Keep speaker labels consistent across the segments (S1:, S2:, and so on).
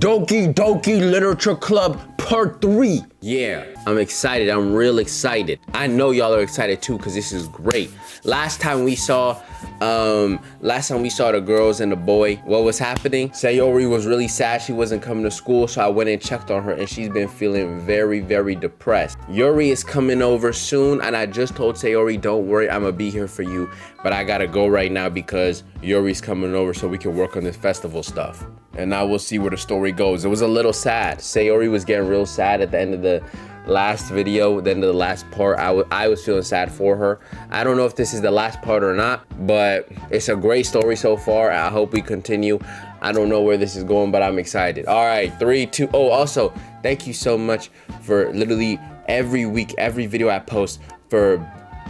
S1: Doki Doki Literature Club Part 3. Yeah, I'm excited. I'm real excited. I know y'all are excited too, because this is great. Last time we saw the girls and the boy, what was happening? Sayori was really sad she wasn't coming to school, so I went and checked on her, and she's been feeling very, very depressed. Yuri is coming over soon, and I just told Sayori, don't worry, I'm gonna be here for you, but I gotta go right now because Yuri's coming over so we can work on this festival stuff. And now we'll see where the story goes. It was a little sad. Sayori was getting real sad at the end of the last video, the end of the last part. I was feeling sad for her. I don't know if this is the last part or not, but it's a great story so far. I hope we continue. I don't know where this is going, but I'm excited. All right, 3, 2. Oh, also, thank you so much for literally every week, every video I post, for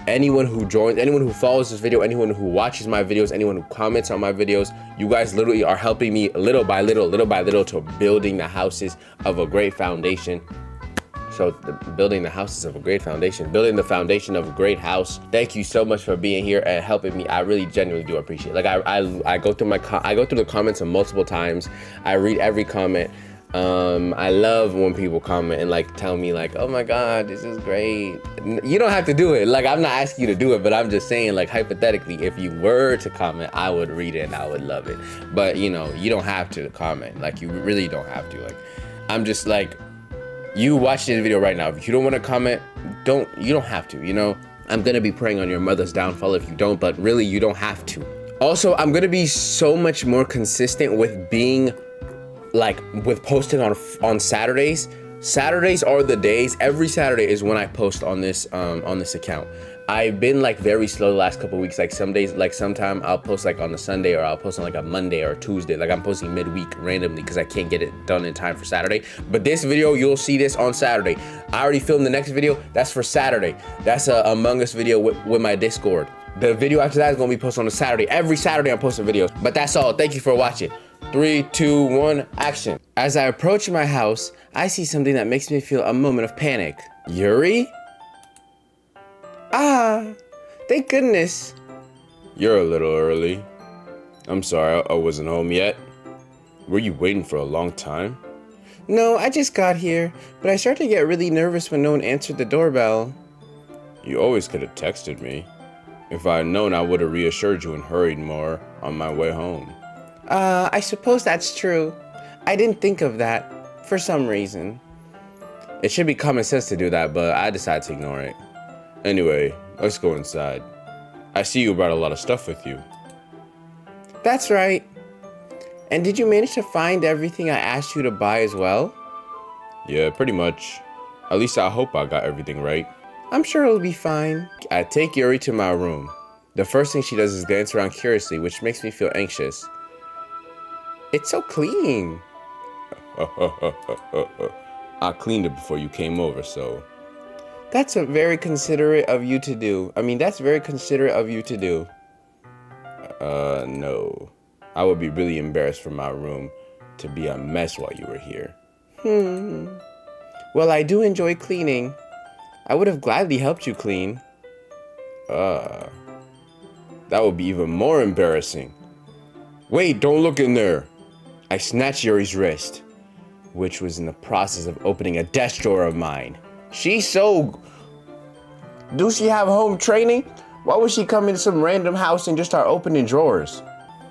S1: anyone who joins, anyone who follows this video, anyone who watches my videos, anyone who comments on my videos. You guys literally are helping me little by little to building the houses of a great foundation. So building the houses of a great foundation, building the foundation of a great house. Thank you so much for being here and helping me. I really genuinely do appreciate it. Like I go through the comments multiple times. I read every comment. I love when people comment and like tell me like, oh my God, this is great. You don't have to do it. Like, I'm not asking you to do it, but I'm just saying, like, hypothetically, if you were to comment, I would read it and I would love it. But you know, you don't have to comment. Like, you really don't have to. Like, I'm just like, you watch this video right now. If you don't want to comment, you don't have to, you know? I'm gonna be praying on your mother's downfall if you don't, but really you don't have to. Also, I'm gonna be so much more consistent with being with posting on Saturdays. Saturdays are the days. Every Saturday is when I post on this account. I've been like very slow the last couple weeks. Like some days, like sometime I'll post like on a Sunday, or I'll post on like a Monday or a Tuesday. Like I'm posting midweek randomly because I can't get it done in time for Saturday. But this video, you'll see this on Saturday. I already filmed the next video. That's for Saturday. That's a Among Us video with my Discord. The video after that is gonna be posted on a Saturday. Every Saturday I'm posting videos. But that's all. Thank you for watching. 3, 2, 1, action. As I approach my house, I see something that makes me feel a moment of panic. Yuri? Ah, thank goodness. You're a little early. I'm sorry, I wasn't home yet. Were you waiting for a long time? No, I just got here, but I started to get really nervous when no one answered the doorbell. You always could have texted me. If I had known, I would have reassured you and hurried more on my way home. I suppose that's true. I didn't think of that, for some reason. It should be common sense to do that, but I decided to ignore it. Anyway, let's go inside. I see you brought a lot of stuff with you. That's right. And did you manage to find everything I asked you to buy as well? Yeah, pretty much. At least I hope I got everything right. I'm sure it'll be fine. I take Yuri to my room. The first thing she does is glance around curiously, which makes me feel anxious. It's so clean. I cleaned it before you came over, so. That's very considerate of you to do. No. I would be really embarrassed for my room to be a mess while you were here. Well, I do enjoy cleaning. I would have gladly helped you clean. That would be even more embarrassing. Wait, don't look in there. I snatched Yuri's wrist, which was in the process of opening a desk drawer of mine. She's so... Do she have home training? Why would she come into some random house and just start opening drawers?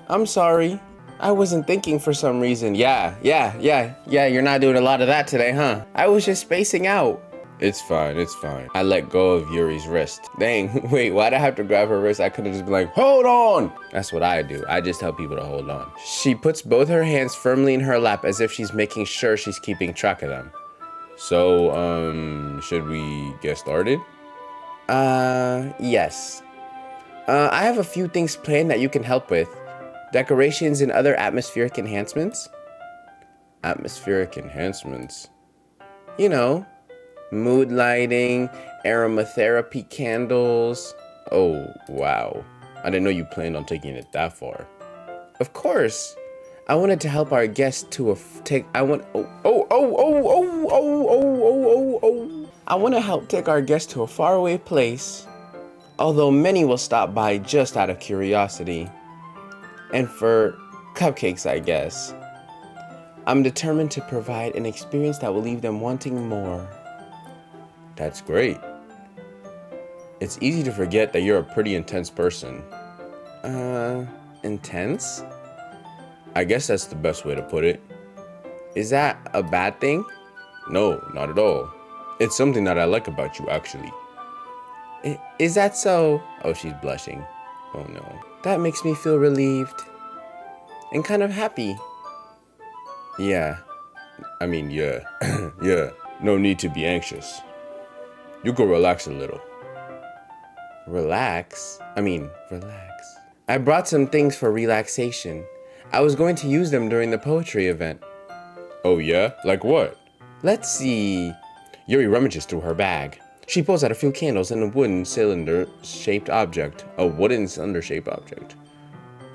S1: I'm sorry. I wasn't thinking for some reason. Yeah, you're not doing a lot of that today, huh? I was just spacing out. It's fine. I let go of Yuri's wrist. Dang, wait, why'd I have to grab her wrist? I could have just been like, hold on! That's what I do. I just tell people to hold on. She puts both her hands firmly in her lap as if she's making sure she's keeping track of them. So, should we get started? Yes. I have a few things planned that you can help with. Decorations and other atmospheric enhancements. Atmospheric enhancements? You know, mood lighting, aromatherapy candles. Oh, wow. I didn't know you planned on taking it that far. Of course. I wanted to help our guests to I want to help take our guests to a faraway place. Although many will stop by just out of curiosity. And for cupcakes, I guess. I'm determined to provide an experience that will leave them wanting more. That's great. It's easy to forget that you're a pretty intense person. Intense? I guess that's the best way to put it. Is that a bad thing? No, not at all. It's something that I like about you, actually. Is that so? Oh, she's blushing. Oh no. That makes me feel relieved. And kind of happy. Yeah. Yeah. Yeah. No need to be anxious. You go relax a little. Relax? Relax. I brought some things for relaxation. I was going to use them during the poetry event. Oh yeah? Like what? Let's see. Yuri rummages through her bag. She pulls out a few candles and a wooden cylinder-shaped object. A wooden cylinder-shaped object.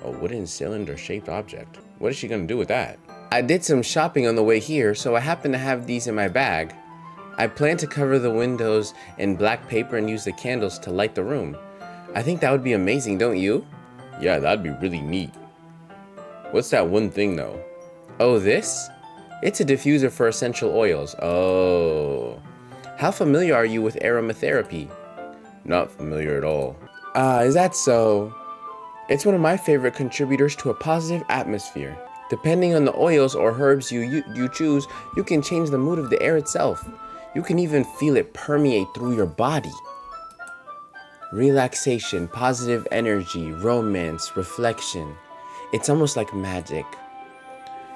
S1: A wooden cylinder-shaped object. What is she gonna do with that? I did some shopping on the way here, so I happen to have these in my bag. I plan to cover the windows in black paper and use the candles to light the room. I think that would be amazing, don't you? Yeah, that'd be really neat. What's that one thing though? Oh, this? It's a diffuser for essential oils. Oh. How familiar are you with aromatherapy? Not familiar at all. Is that so? It's one of my favorite contributors to a positive atmosphere. Depending on the oils or herbs you choose, you can change the mood of the air itself. You can even feel it permeate through your body. Relaxation, positive energy, romance, reflection. It's almost like magic.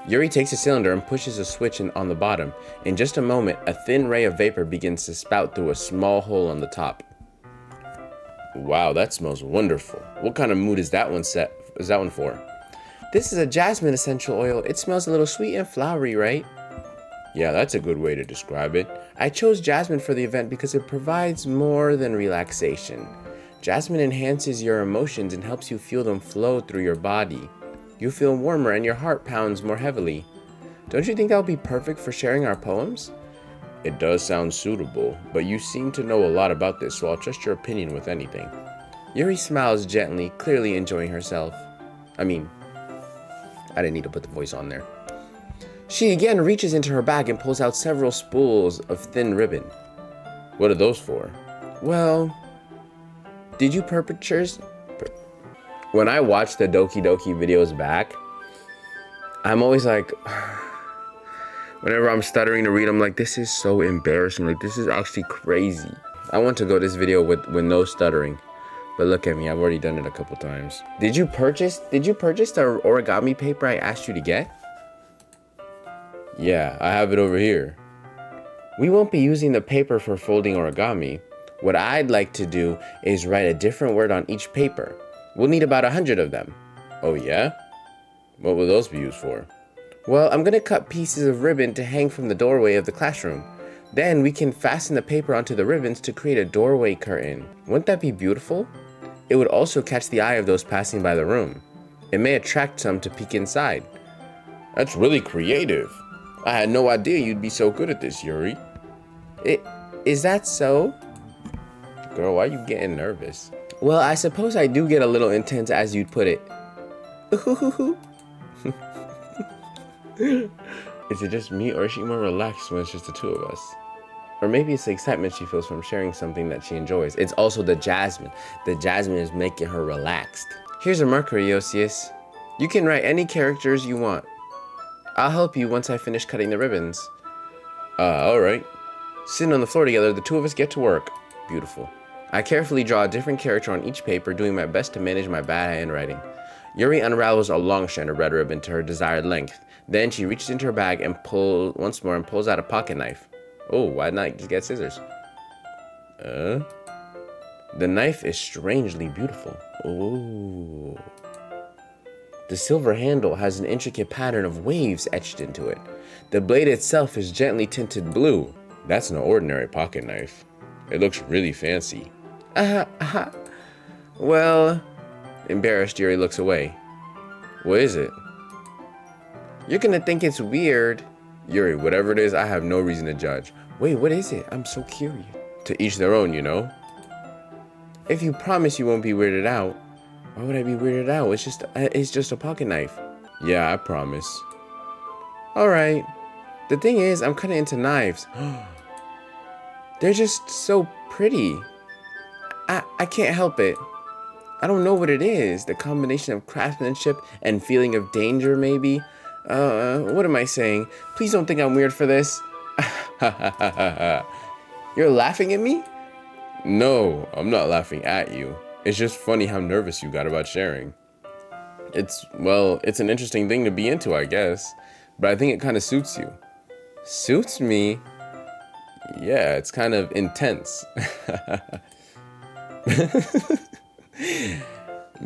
S1: Yuri takes a cylinder and pushes a switch on the bottom. In just a moment, a thin ray of vapor begins to spout through a small hole on the top. Wow, that smells wonderful. What kind of mood is that one for? This is a jasmine essential oil. It smells a little sweet and flowery, right? Yeah, that's a good way to describe it. I chose jasmine for the event because it provides more than relaxation. Jasmine enhances your emotions and helps you feel them flow through your body. You feel warmer and your heart pounds more heavily. Don't you think that would be perfect for sharing our poems? It does sound suitable, but you seem to know a lot about this, so I'll trust your opinion with anything. Yuri smiles gently, clearly enjoying herself. I didn't need to put the voice on there. She again reaches into her bag and pulls out several spools of thin ribbon. What are those for? Well, did you perpetrators? When I watch the Doki Doki videos back, I'm always like, whenever I'm stuttering to read, I'm like, this is so embarrassing. Like, this is actually crazy. I want to go this video with no stuttering. But look at me, I've already done it a couple times. Did you purchase the origami paper I asked you to get? Yeah, I have it over here. We won't be using the paper for folding origami. What I'd like to do is write a different word on each paper. We'll need about 100 of them. Oh yeah? What will those be used for? Well, I'm gonna cut pieces of ribbon to hang from the doorway of the classroom. Then we can fasten the paper onto the ribbons to create a doorway curtain. Wouldn't that be beautiful? It would also catch the eye of those passing by the room. It may attract some to peek inside. That's really creative. I had no idea you'd be so good at this, Yuri. Is that so? Girl, why are you getting nervous? Well, I suppose I do get a little intense, as you'd put it. Is it just me, or is she more relaxed when it's just the two of us? Or maybe it's the excitement she feels from sharing something that she enjoys. It's also the jasmine. The jasmine is making her relaxed. Here's a marker, Yosius. You can write any characters you want. I'll help you once I finish cutting the ribbons. Alright. Sitting on the floor together, the two of us get to work. Beautiful. I carefully draw a different character on each paper, doing my best to manage my bad handwriting. Yuri unravels a long strand of red ribbon to her desired length. Then she reaches into her bag and pulls out a pocket knife. Oh, why not just get scissors? The knife is strangely beautiful. Oh. The silver handle has an intricate pattern of waves etched into it. The blade itself is gently tinted blue. That's no ordinary pocket knife. It looks really fancy. Well, embarrassed, Yuri looks away. What is it? You're gonna think it's weird. Yuri, whatever it is, I have no reason to judge. Wait, what is it? I'm so curious. To each their own, you know? If you promise you won't be weirded out. Why would I be weirded out? It's just a pocket knife. Yeah, I promise. Alright. The thing is, I'm kind of into knives. They're just so pretty. I can't help it. I don't know what it is. The combination of craftsmanship and feeling of danger, maybe. What am I saying? Please don't think I'm weird for this. You're laughing at me? No, I'm not laughing at you. It's just funny how nervous you got about sharing. It's an interesting thing to be into, I guess. But I think it kind of suits you. Suits me? Yeah, it's kind of intense.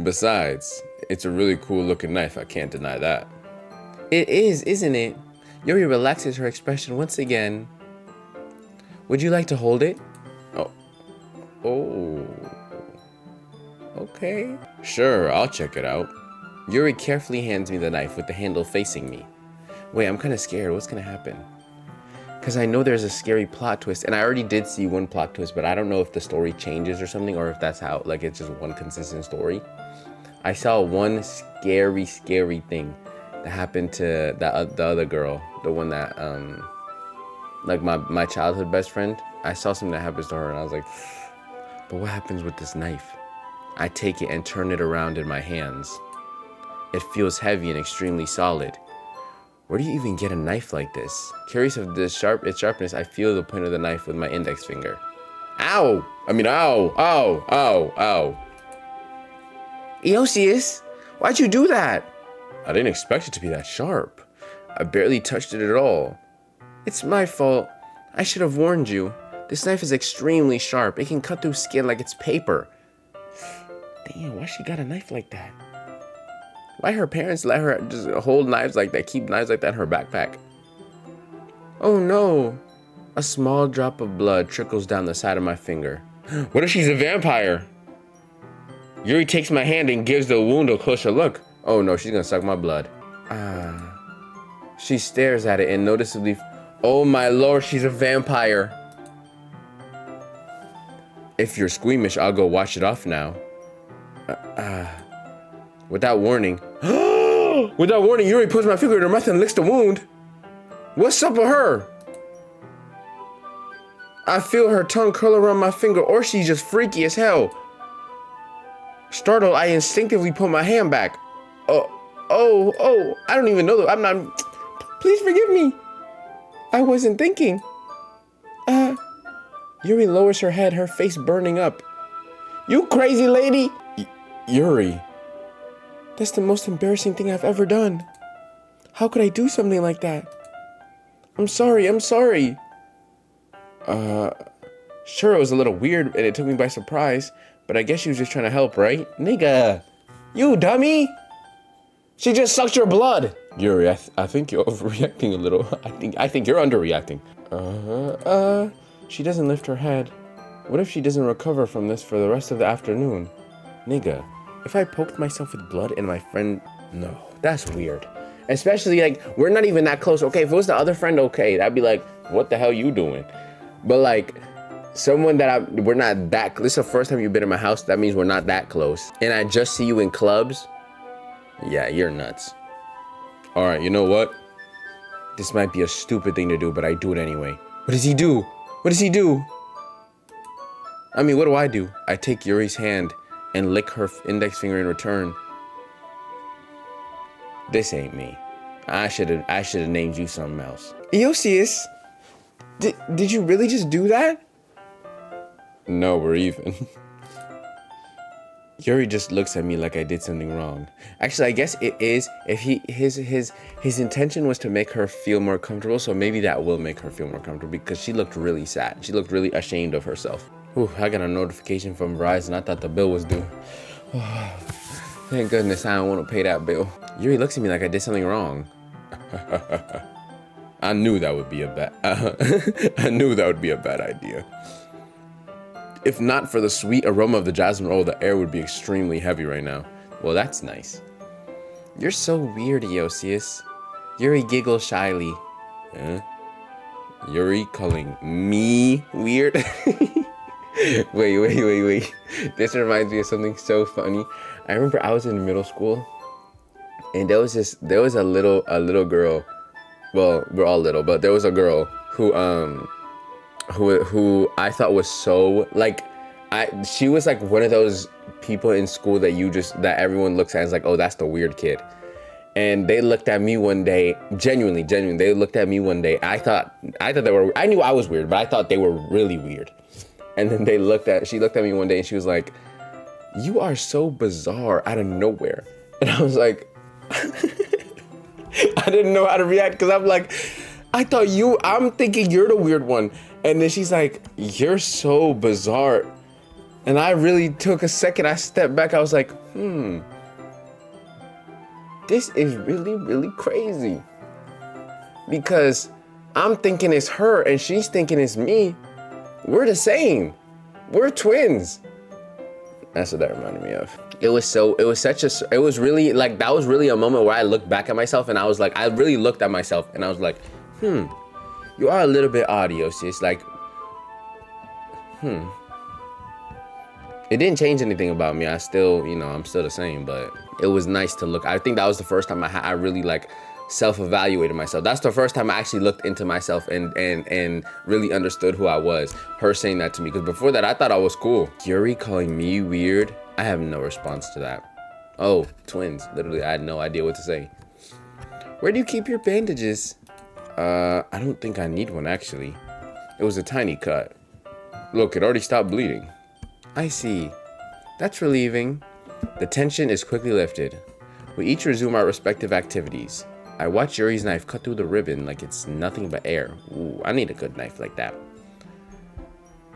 S1: Besides, it's a really cool looking knife, I can't deny that. It is, isn't it? Yuri relaxes her expression once again. Would you like to hold it? Oh. Okay. Sure, I'll check it out. Yuri carefully hands me the knife with the handle facing me. Wait, I'm kind of scared. What's gonna happen? Because I know there's a scary plot twist, and I already did see one plot twist, but I don't know if the story changes or something, or if that's how, like, it's just one consistent story. I saw one scary thing that happened to the other girl, the one that, like my childhood best friend. I saw something that happens to her, and I was like, but what happens with this knife? I take it and turn it around in my hands. It feels heavy and extremely solid. Where do you even get a knife like this? Curious of its sharpness, I feel the point of the knife with my index finger. Ow! Ow! Eosius, why'd you do that? I didn't expect it to be that sharp. I barely touched it at all. It's my fault. I should have warned you. This knife is extremely sharp. It can cut through skin like it's paper. Damn, why she got a knife like that? Why her parents let her just hold knives like that, keep knives like that in her backpack? Oh no. A small drop of blood trickles down the side of my finger. What if she's a vampire? Yuri takes my hand and gives the wound a closer look. Oh no, she's gonna suck my blood. She stares at it and noticeably... Oh my lord, she's a vampire. If you're squeamish, I'll go wash it off now. Without warning. Without warning, Yuri puts my finger in her mouth and licks the wound. What's up with her? I feel her tongue curl around my finger, or she's just freaky as hell. Startled, I instinctively pull my hand back. Oh, I don't even know. I'm not... Please forgive me. I wasn't thinking. Yuri lowers her head, her face burning up. You crazy lady! Yuri. That's the most embarrassing thing I've ever done. How could I do something like that? I'm sorry. Sure, it was a little weird and it took me by surprise, but I guess she was just trying to help, right? Nigga, you dummy! She just sucked your blood! Yuri, I think you're overreacting a little. I think you're underreacting. She doesn't lift her head. What if she doesn't recover from this for the rest of the afternoon? Nigga, if I poked myself with blood and my friend... No, that's weird. Especially, like, we're not even that close. Okay, if it was the other friend, okay, that'd be like, what the hell you doing? But, like, someone that we're not that... This is the first time you've been in my house. That means we're not that close. And I just see you in clubs. Yeah, you're nuts. All right, you know what? This might be a stupid thing to do, but I do it anyway. What does he do? I mean, what do? I take Yuri's hand and lick her index finger in return. This ain't me. I should have named you something else. Eosius, did you really just do that? No, we're even. Yuri just looks at me like I did something wrong. Actually, I guess it is. If his intention was to make her feel more comfortable, so maybe that will make her feel more comfortable because she looked really sad. She looked really ashamed of herself. Whew, I got a notification from Verizon. I thought the bill was due. Thank goodness I don't want to pay that bill. Yuri looks at me like I did something wrong. I knew that would be a bad idea. If not for the sweet aroma of the jasmine oil, the air would be extremely heavy right now. Well, that's nice. You're so weird, Eosius. Yuri giggles shyly. Yuri calling me weird? Wait. This reminds me of something so funny. I remember I was in middle school, and there was a little girl well, we're all little, but there was a girl who I thought was so like, she was like one of those people in school that everyone looks at and is like, oh, that's the weird kid. And they looked at me one day, genuinely, they looked at me one day. I thought they were, I knew I was weird, but I thought they were really weird. And then she looked at me one day and she was like, you are so bizarre out of nowhere. And I was like, I didn't know how to react because I'm like, I'm thinking you're the weird one. And then she's like, you're so bizarre. And I really took a second. I stepped back. I was like, this is really, really crazy. Because I'm thinking it's her and she's thinking it's me. We're the same. We're twins. That's what that reminded me of. It was really like, that was really a moment where I looked back at myself and I was like, I really looked at myself and I was like, you are a little bit odd, sis. Like, It didn't change anything about me. I still, I'm still the same, but it was nice to look. I think that was the first time I really like self-evaluated myself. That's the first time I actually looked into myself and really understood who I was. Her saying that to me, because before that I thought I was cool. Yuri calling me weird, I have no response to that. Oh, twins. Literally, I had no idea what to say. Where do you keep your bandages? I don't think I need one, actually. It was a tiny cut. Look, it already stopped bleeding. I see. That's relieving. The tension is quickly lifted. We each resume our respective activities. I watch Yuri's knife cut through the ribbon like it's nothing but air. Ooh, I need a good knife like that.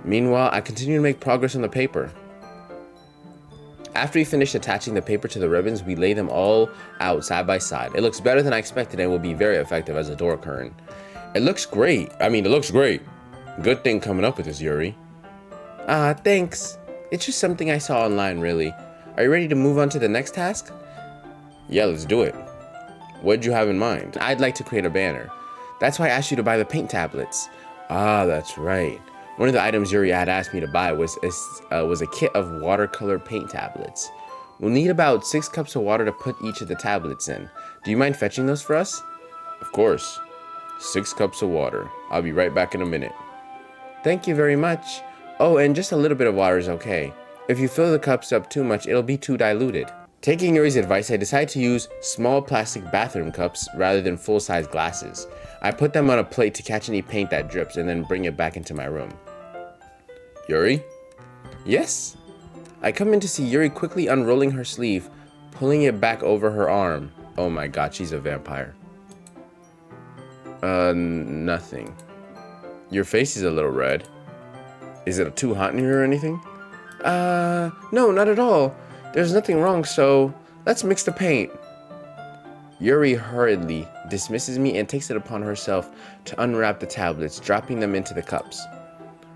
S1: Meanwhile, I continue to make progress on the paper. After we finish attaching the paper to the ribbons, we lay them all out side by side. It looks better than I expected and will be very effective as a door curtain. It looks great. Good thing coming up with this, Yuri. Thanks. It's just something I saw online, really. Are you ready to move on to the next task? Yeah, let's do it. What did you have in mind? I'd like to create a banner. That's why I asked you to buy the paint tablets. That's right. One of the items Yuri had asked me to buy was a kit of watercolor paint tablets. We'll need about 6 cups of water to put each of the tablets in. Do you mind fetching those for us? Of course. 6 cups of water. I'll be right back in a minute. Thank you very much. Oh, and just a little bit of water is okay. If you fill the cups up too much, it'll be too diluted. Taking Yuri's advice, I decided to use small plastic bathroom cups rather than full-size glasses. I put them on a plate to catch any paint that drips and then bring it back into my room. Yuri? Yes? I come in to see Yuri quickly unrolling her sleeve, pulling it back over her arm. Oh my god, she's a vampire. Nothing. Your face is a little red. Is it too hot in here or anything? No, not at all. There's nothing wrong, so let's mix the paint. Yuri hurriedly dismisses me and takes it upon herself to unwrap the tablets, dropping them into the cups.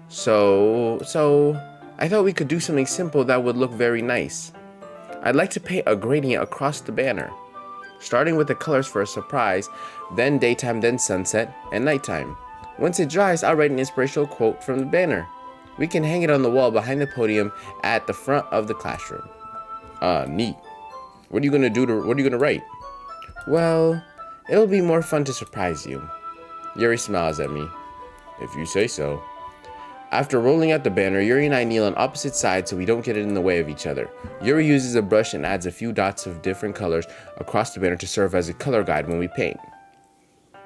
S1: So, I thought we could do something simple that would look very nice. I'd like to paint a gradient across the banner, starting with the colors for a surprise, then daytime, then sunset, and nighttime. Once it dries, I'll write an inspirational quote from the banner. We can hang it on the wall behind the podium at the front of the classroom. Neat. What are you gonna write? Well, it'll be more fun to surprise you. Yuri smiles at me. If you say so. After rolling out the banner, Yuri and I kneel on opposite sides so we don't get it in the way of each other. Yuri uses a brush and adds a few dots of different colors across the banner to serve as a color guide when we paint.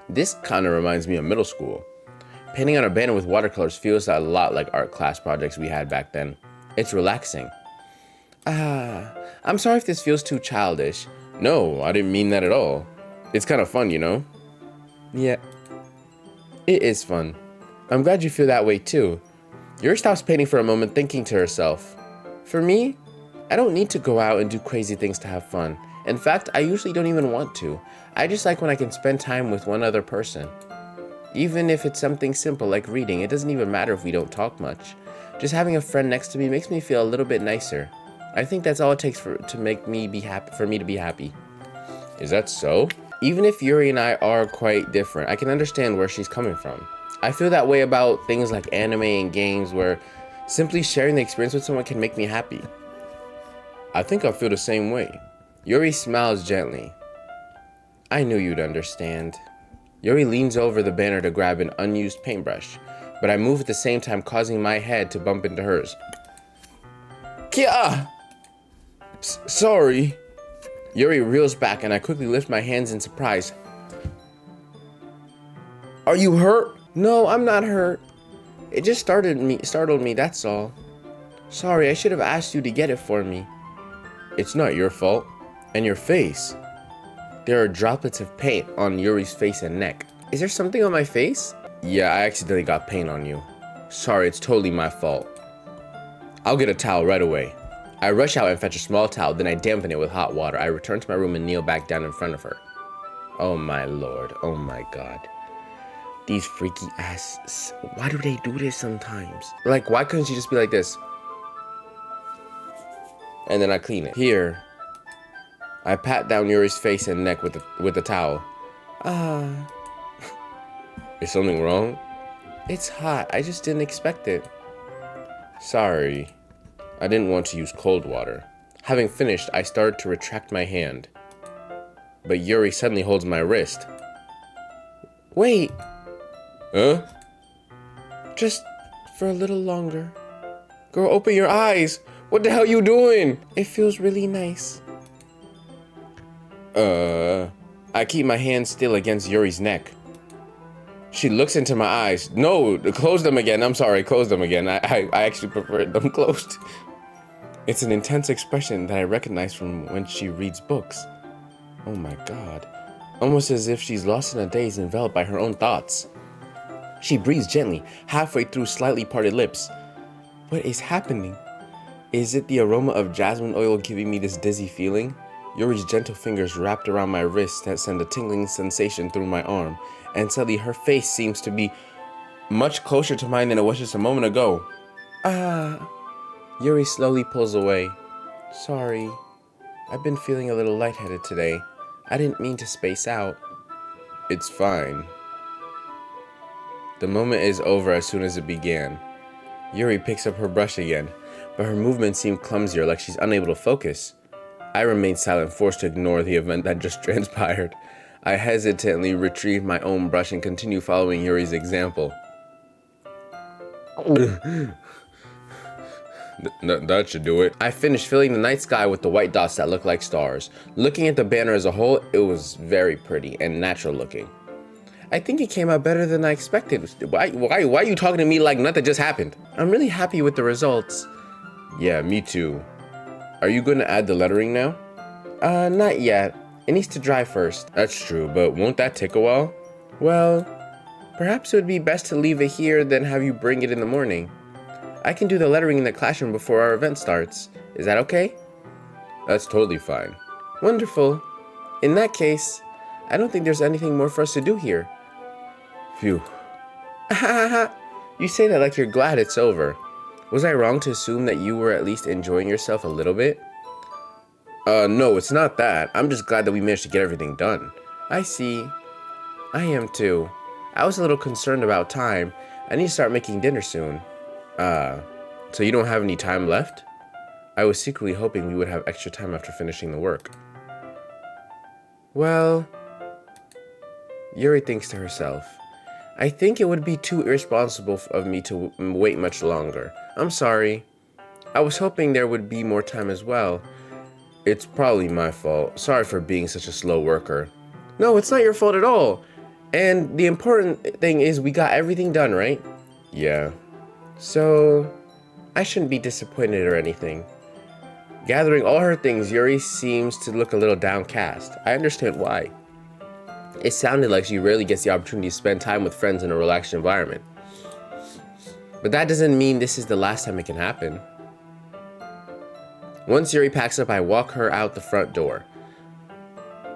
S1: This kind of reminds me of middle school. Painting on a banner with watercolors feels a lot like art class projects we had back then. It's relaxing. I'm sorry if this feels too childish. No, I didn't mean that at all. It's kind of fun, Yeah, it is fun. I'm glad you feel that way too. Yuri stops painting for a moment, thinking to herself. For me, I don't need to go out and do crazy things to have fun. In fact, I usually don't even want to. I just like when I can spend time with one other person. Even if it's something simple like reading, it doesn't even matter if we don't talk much. Just having a friend next to me makes me feel a little bit nicer. I think that's all it takes for me to be happy. Is that so? Even if Yuri and I are quite different, I can understand where she's coming from. I feel that way about things like anime and games where simply sharing the experience with someone can make me happy. I think I feel the same way. Yuri smiles gently. I knew you'd understand. Yuri leans over the banner to grab an unused paintbrush, but I move at the same time, causing my head to bump into hers. Kia! Sorry. Yuri reels back and I quickly lift my hands in surprise. Are you hurt? No, I'm not hurt. It just startled me, that's all. Sorry, I should have asked you to get it for me. It's not your fault. And your face. There are droplets of paint on Yuri's face and neck. Is there something on my face? Yeah, I accidentally got paint on you. Sorry, it's totally my fault. I'll get a towel right away. I rush out and fetch a small towel, then I dampen it with hot water. I return to my room and kneel back down in front of her. Oh my lord, oh my god. These freaky asses. Why do they do this sometimes? Like, why couldn't she just be like this? And then I clean it. Here. I pat down Yuri's face and neck with the towel. Is something wrong? It's hot. I just didn't expect it. Sorry. I didn't want to use cold water. Having finished, I started to retract my hand. But Yuri suddenly holds my wrist. Wait. Huh? Just for a little longer. Girl, open your eyes. What the hell are you doing? It feels really nice. I keep my hand still against Yuri's neck. She looks into my eyes. No, close them again. I'm sorry, close them again. I actually prefer them closed. It's an intense expression that I recognize from when she reads books. Oh my god. Almost as if she's lost in a daze, enveloped by her own thoughts. She breathes gently, halfway through slightly parted lips. What is happening? Is it the aroma of jasmine oil giving me this dizzy feeling? Yuri's gentle fingers wrapped around my wrist that send a tingling sensation through my arm, and suddenly her face seems to be much closer to mine than it was just a moment ago. Yuri slowly pulls away. Sorry. I've been feeling a little lightheaded today. I didn't mean to space out. It's fine. The moment is over as soon as it began. Yuri picks up her brush again, but her movements seem clumsier, like she's unable to focus. I remain silent, forced to ignore the event that just transpired. I hesitantly retrieve my own brush and continue following Yuri's example. That should do it. I finished filling the night sky with the white dots that look like stars. Looking at the banner as a whole, it was very pretty and natural looking. I think it came out better than I expected. Why are you talking to me like nothing just happened? I'm really happy with the results. Yeah, me too. Are you going to add the lettering now? Not yet. It needs to dry first. That's true, but won't that take a while? Well, perhaps it would be best to leave it here than have you bring it in the morning. I can do the lettering in the classroom before our event starts. Is that okay? That's totally fine. Wonderful. In that case, I don't think there's anything more for us to do here. Phew. You say that like you're glad it's over. Was I wrong to assume that you were at least enjoying yourself a little bit? No, it's not that. I'm just glad that we managed to get everything done. I see. I am too. I was a little concerned about time. I need to start making dinner soon. So you don't have any time left? I was secretly hoping we would have extra time after finishing the work. Well, Yuri thinks to herself. I think it would be too irresponsible of me to wait much longer. I'm sorry. I was hoping there would be more time as well. It's probably my fault. Sorry for being such a slow worker. No, it's not your fault at all. And the important thing is we got everything done, right? Yeah. So, I shouldn't be disappointed or anything. Gathering all her things, Yuri seems to look a little downcast. I understand why. It sounded like she rarely gets the opportunity to spend time with friends in a relaxed environment. But that doesn't mean this is the last time it can happen. Once Yuri packs up, I walk her out the front door.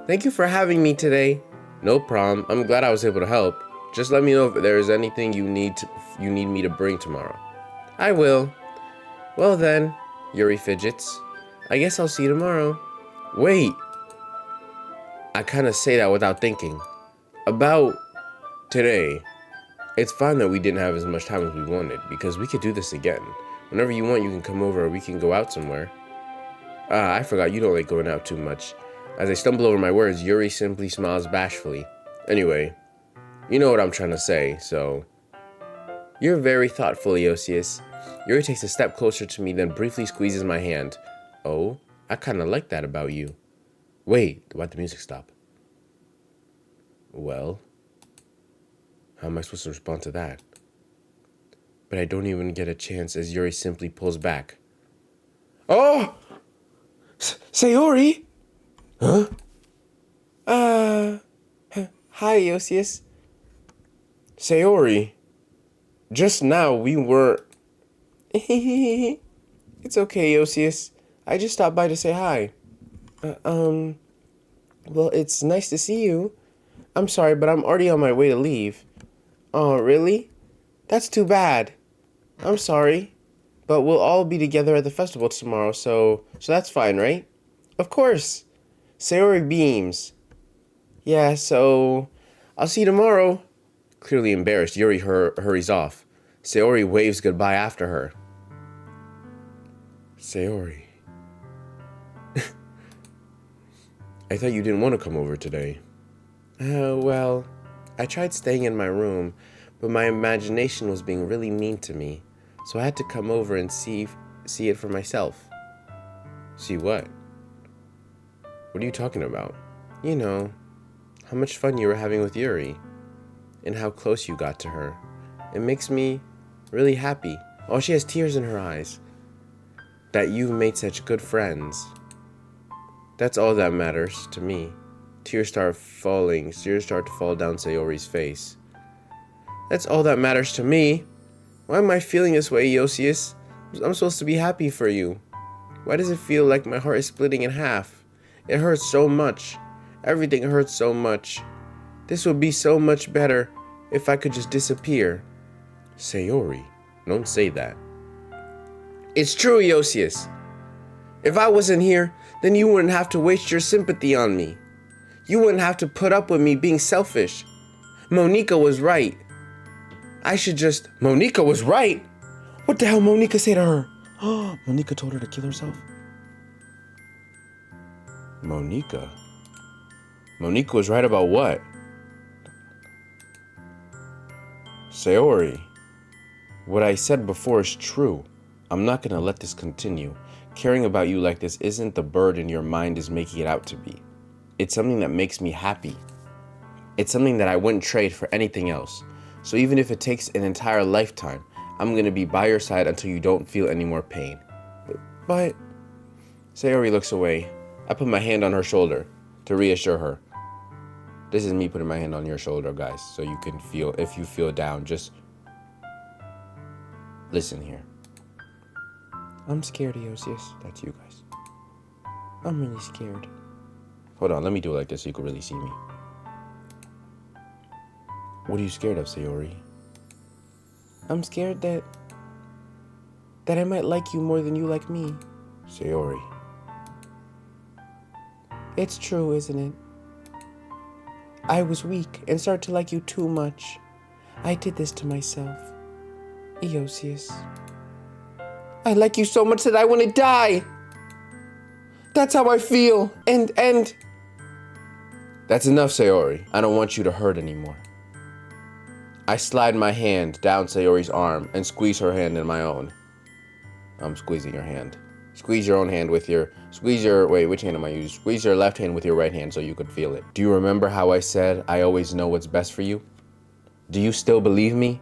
S1: Thank you for having me today. No problem. I'm glad I was able to help. Just let me know if there is anything you need me to bring tomorrow. I will. Well then, Yuri fidgets. I guess I'll see you tomorrow. Wait. I kind of say that without thinking. About today. It's fine that we didn't have as much time as we wanted, because we could do this again. Whenever you want, you can come over or we can go out somewhere. I forgot you don't like going out too much. As I stumble over my words, Yuri simply smiles bashfully. Anyway, You know what I'm trying to say, so. You're very thoughtful, Eosius. Yuri takes a step closer to me, then briefly squeezes my hand. Oh, I kind of like that about you. Wait, why'd the music stop? Well, how am I supposed to respond to that? But I don't even get a chance as Yuri simply pulls back. Oh! Sayori? Huh? Hi, Eosius. Sayori. Just now we were... It's okay, Eosius. I just stopped by to say hi. Well, it's nice to see you. I'm sorry, but I'm already on my way to leave. Oh, really? That's too bad. I'm sorry. But we'll all be together at the festival tomorrow, so that's fine, right? Of course. Sayori beams. Yeah, so I'll see you tomorrow. Clearly embarrassed, Yuri hurries off. Sayori waves goodbye after her. Sayori. I thought you didn't want to come over today. Well, I tried staying in my room, but my imagination was being really mean to me, so I had to come over and see it for myself. See what? What are you talking about? You know, how much fun you were having with Yuri, and how close you got to her. It makes me really happy. Oh, she has tears in her eyes. That you've made such good friends. That's all that matters to me. Tears start to fall down Sayori's face. That's all that matters to me. Why am I feeling this way, Eosius? I'm supposed to be happy for you. Why does it feel like my heart is splitting in half? It hurts so much. Everything hurts so much. This would be so much better if I could just disappear. Sayori, don't say that. It's true, Eosius. If I wasn't here, then you wouldn't have to waste your sympathy on me. You wouldn't have to put up with me being selfish. Monica was right. Monica was right? What the hell Monica say to her? Oh, Monica told her to kill herself? Monica? Monica was right about what? Sayori, what I said before is true. I'm not gonna let this continue. Caring about you like this isn't the burden your mind is making it out to be. It's something that makes me happy. It's something that I wouldn't trade for anything else. So even if it takes an entire lifetime, I'm gonna be by your side until you don't feel any more pain. But... Sayori looks away. I put my hand on her shoulder to reassure her. This is me putting my hand on your shoulder, guys, so you can feel, if you feel down, just listen here. I'm scared, Eosius. That's you guys. I'm really scared. Hold on, let me do it like this so you can really see me. What are you scared of, Sayori? I'm scared that I might like you more than you like me. Sayori. It's true, isn't it? I was weak and started to like you too much. I did this to myself. Eosius. I like you so much that I want to die. That's how I feel. And... That's enough, Sayori. I don't want you to hurt anymore. I slide my hand down Sayori's arm and squeeze her hand in my own. I'm squeezing your hand. Squeeze your own hand with your... Wait, which hand am I using? Squeeze your left hand with your right hand so you could feel it. Do you remember how I said I always know what's best for you? Do you still believe me?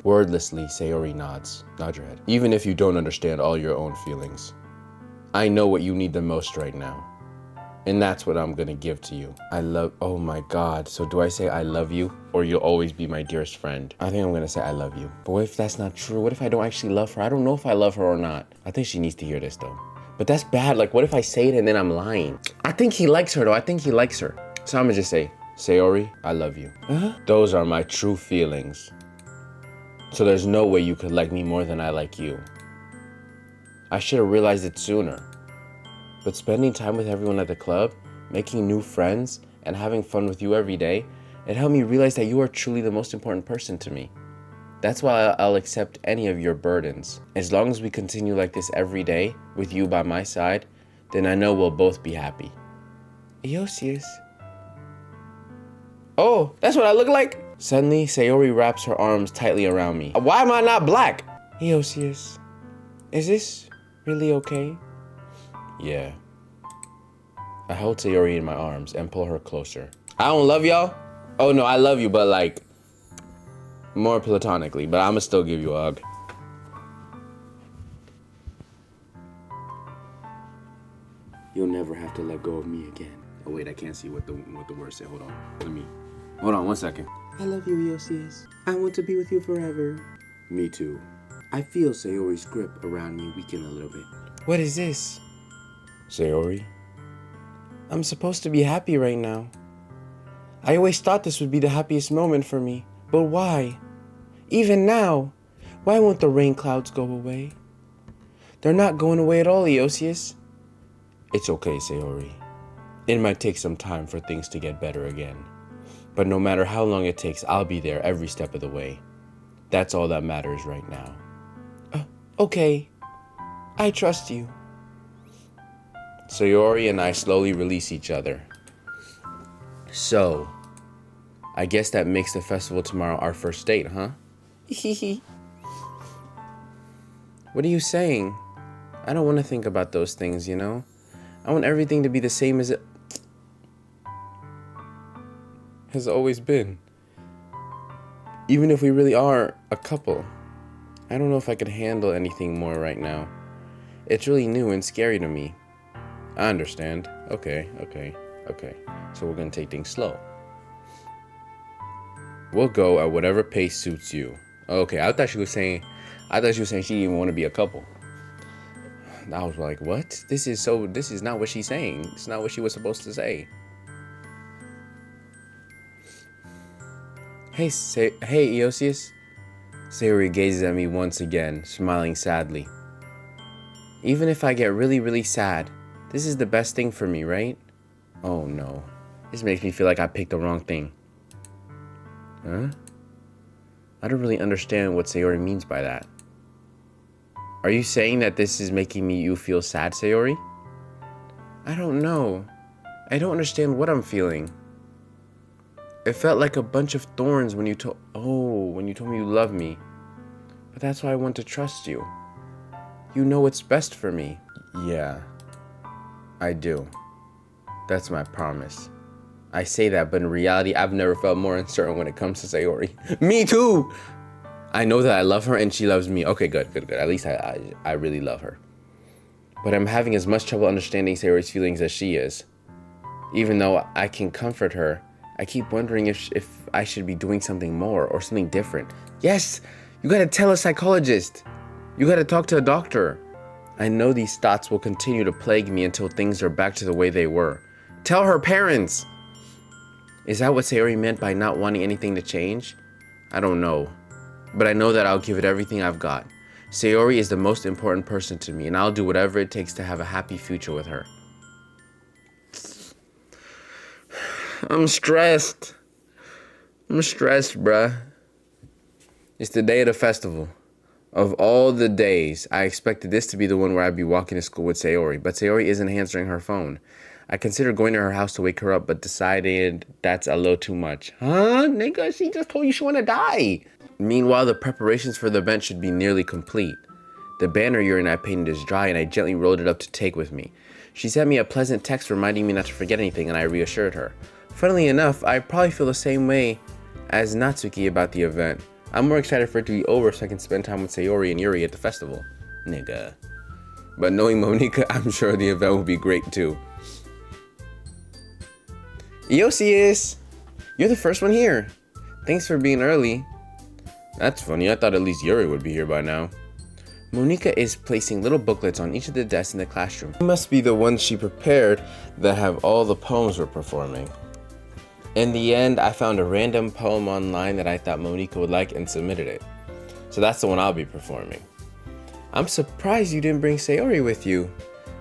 S1: Wordlessly, Sayori nods. Nod your head. Even if you don't understand all your own feelings. I know what you need the most right now. And that's what I'm gonna give to you. Oh my God. So do I say I love you or you'll always be my dearest friend? I think I'm gonna say I love you. But what if that's not true? What if I don't actually love her? I don't know if I love her or not. I think she needs to hear this though. But that's bad. Like, what if I say it and then I'm lying? I think he likes her though. I think he likes her. So I'm gonna just say, Sayori, I love you. Those are my true feelings. So there's no way you could like me more than I like you. I should have realized it sooner. But spending time with everyone at the club, making new friends, and having fun with you every day, it helped me realize that you are truly the most important person to me. That's why I'll accept any of your burdens. As long as we continue like this every day, with you by my side, then I know we'll both be happy. Eosius. Oh, that's what I look like? Suddenly, Sayori wraps her arms tightly around me. Why am I not black? Eosius, is this really okay? Yeah. I hold Sayori in my arms and pull her closer. I don't love y'all. Oh no, I love you, but like, more platonically, but I'ma still give you a hug. You'll never have to let go of me again. Oh wait, I can't see what the words say. Hold on 1 second. I love you, Eosius. I want to be with you forever. Me too. I feel Sayori's grip around me weaken a little bit. What is this? Sayori? I'm supposed to be happy right now. I always thought this would be the happiest moment for me. But why? Even now, why won't the rain clouds go away? They're not going away at all, Eosius. It's okay, Sayori. It might take some time for things to get better again. But no matter how long it takes, I'll be there every step of the way. That's all that matters right now. Okay. I trust you. Sayori and I slowly release each other. So, I guess that makes the festival tomorrow our first date, huh? What are you saying? I don't want to think about those things, you know? I want everything to be the same as it has always been. Even if we really are a couple. I don't know if I could handle anything more right now. It's really new and scary to me. I understand. Okay. So we're gonna take things slow. We'll go at whatever pace suits you. Okay, I thought she was saying she didn't even want to be a couple. I was like, what? This is not what she's saying. It's not what she was supposed to say. Hey, Eosius. Sayori gazes at me once again, smiling sadly. Even if I get really, really sad, this is the best thing for me, right? Oh no. This makes me feel like I picked the wrong thing. Huh? I don't really understand what Sayori means by that. Are you saying that this is making you feel sad, Sayori? I don't know. I don't understand what I'm feeling. It felt like a bunch of thorns when you told me you love me. But that's why I want to trust you. You know what's best for me. Yeah, I do. That's my promise. I say that, but in reality, I've never felt more uncertain when it comes to Sayori. Me too! I know that I love her and she loves me. Okay, good. At least I really love her. But I'm having as much trouble understanding Sayori's feelings as she is. Even though I can comfort her, I keep wondering if I should be doing something more or something different. Yes, you gotta tell a psychologist. You gotta talk to a doctor. I know these thoughts will continue to plague me until things are back to the way they were. Tell her parents. Is that what Sayori meant by not wanting anything to change? I don't know. But I know that I'll give it everything I've got. Sayori is the most important person to me, and I'll do whatever it takes to have a happy future with her. I'm stressed. Bruh. It's the day of the festival. Of all the days, I expected this to be the one where I'd be walking to school with Sayori, but Sayori isn't answering her phone. I considered going to her house to wake her up, but decided that's a little too much. Huh? Nigga, she just told you she wanna die. Meanwhile, the preparations for the event should be nearly complete. The banner urine I painted is dry, and I gently rolled it up to take with me. She sent me a pleasant text reminding me not to forget anything, and I reassured her. Funnily enough, I probably feel the same way as Natsuki about the event. I'm more excited for it to be over so I can spend time with Sayori and Yuri at the festival. Nigga. But knowing Monika, I'm sure the event will be great too. Eosius! You're the first one here. Thanks for being early. That's funny, I thought at least Yuri would be here by now. Monika is placing little booklets on each of the desks in the classroom. It must be the ones she prepared that have all the poems we're performing. In the end, I found a random poem online that I thought Monika would like and submitted it. So that's the one I'll be performing. I'm surprised you didn't bring Sayori with you.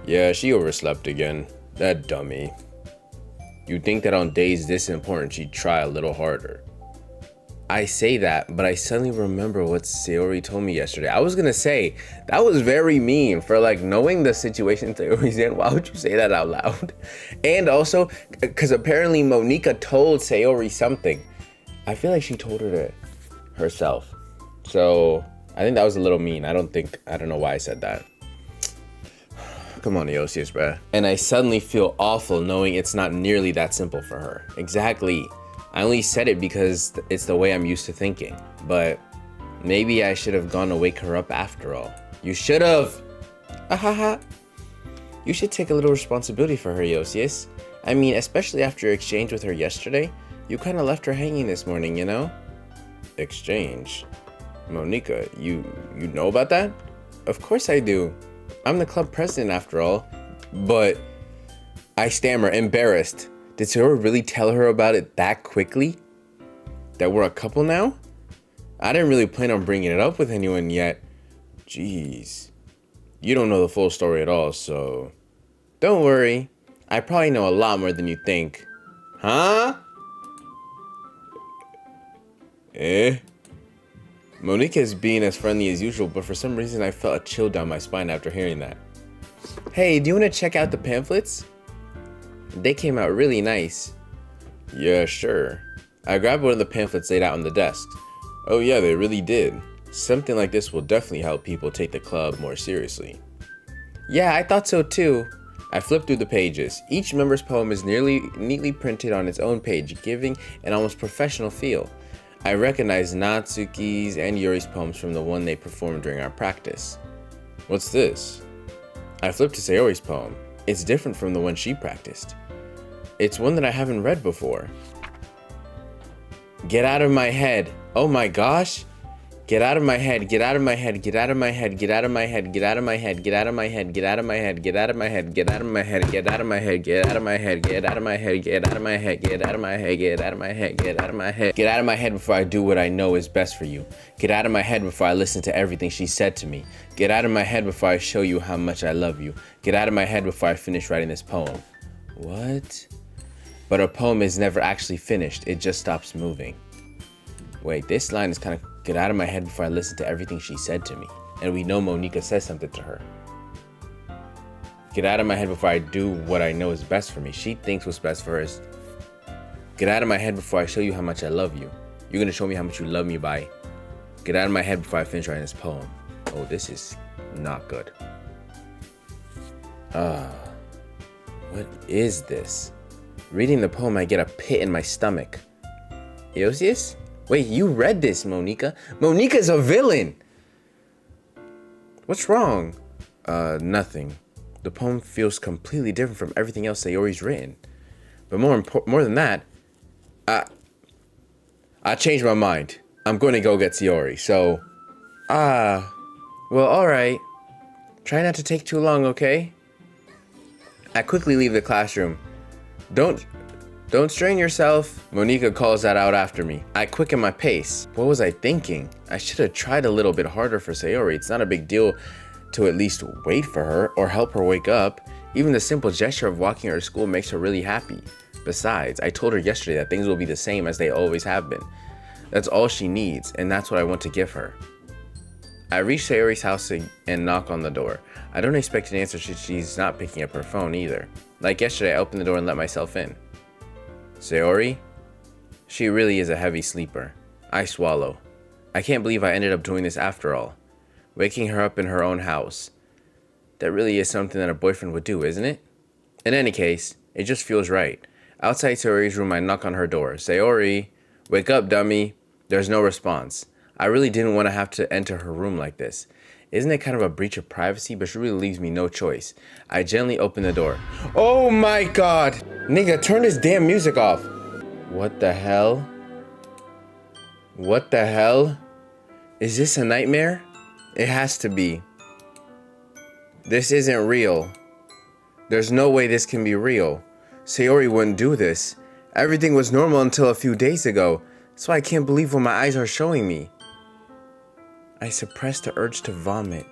S1: Yeah, she overslept again. That dummy. You'd think that on days this important she'd try a little harder. I say that, but I suddenly remember what Sayori told me yesterday. I was gonna say, that was very mean for like knowing the situation Sayori's in. Why would you say that out loud? And also, because apparently Monica told Sayori something. I feel like she told her to herself. So I think that was a little mean. I don't know why I said that. Come on, Eosius, bruh. And I suddenly feel awful knowing it's not nearly that simple for her. Exactly. I only said it because it's the way I'm used to thinking. But maybe I should have gone to wake her up after all. You should have. Ahaha. You should take a little responsibility for her, Eosius. I mean, especially after your exchange with her yesterday. You kind of left her hanging this morning, you know? Exchange? Monica, you know about that? Of course I do. I'm the club president after all. But I stammer, embarrassed. Did Sayori really tell her about it that quickly? That we're a couple now? I didn't really plan on bringing it up with anyone yet. Jeez. You don't know the full story at all, so... Don't worry. I probably know a lot more than you think. Huh? Monica is being as friendly as usual, but for some reason I felt a chill down my spine after hearing that. Hey, do you want to check out the pamphlets? They came out really nice. Yeah, sure. I grabbed one of the pamphlets laid out on the desk. Oh yeah, they really did. Something like this will definitely help people take the club more seriously. Yeah, I thought so too. I flipped through the pages. Each member's poem is neatly printed on its own page, giving an almost professional feel. I recognized Natsuki's and Yuri's poems from the one they performed during our practice. What's this? I flipped to Sayori's poem. It's different from the one she practiced. It's one that I haven't read before. Get out of my head. Oh my gosh. Get out of my head, get out of my head, get out of my head, get out of my head, get out of my head, get out of my head, get out of my head, get out of my head, get out of my head, get out of my head, get out of my head, get out of my head, get out of my head, get out of my head, get out of my head, get out of my head, get out of my head before I do what I know is best for you. Get out of my head before I listen to everything she said to me. Get out of my head before I show you how much I love you. Get out of my head before I finish writing this poem. What? But a poem is never actually finished, it just stops moving. Wait, this line is kind of get out of my head before I listen to everything she said to me. And we know Monica says something to her. Get out of my head before I do what I know is best for me. She thinks what's best for her is get out of my head before I show you how much I love you. You're gonna show me how much you love me by get out of my head before I finish writing this poem. Oh, this is not good. What is this? Reading the poem, I get a pit in my stomach. Eosius? Wait, you read this, Monica. Monica's a villain! What's wrong? Nothing. The poem feels completely different from everything else Sayori's written. But more than that, I changed my mind. I'm going to go get Sayori, so... well, alright. Try not to take too long, okay? I quickly leave the classroom. Don't strain yourself. Monica calls that out after me. I quicken my pace. What was I thinking? I should have tried a little bit harder for Sayori. It's not a big deal to at least wait for her or help her wake up. Even the simple gesture of walking her to school makes her really happy. Besides, I told her yesterday that things will be the same as they always have been. That's all she needs, and that's what I want to give her. I reach Sayori's house and knock on the door. I don't expect an answer since she's not picking up her phone either. Like yesterday, I opened the door and let myself in. Sayori? She really is a heavy sleeper. I swallow. I can't believe I ended up doing this after all. Waking her up in her own house. That really is something that a boyfriend would do, isn't it? In any case, it just feels right. Outside Sayori's room, I knock on her door. Sayori, wake up, dummy. There's no response. I really didn't want to have to enter her room like this. Isn't it kind of a breach of privacy? But she really leaves me no choice. I gently open the door. Oh my god! Nigga, turn this damn music off! What the hell? What the hell? Is this a nightmare? It has to be. This isn't real. There's no way this can be real. Sayori wouldn't do this. Everything was normal until a few days ago. So I can't believe what my eyes are showing me. I suppressed the urge to vomit.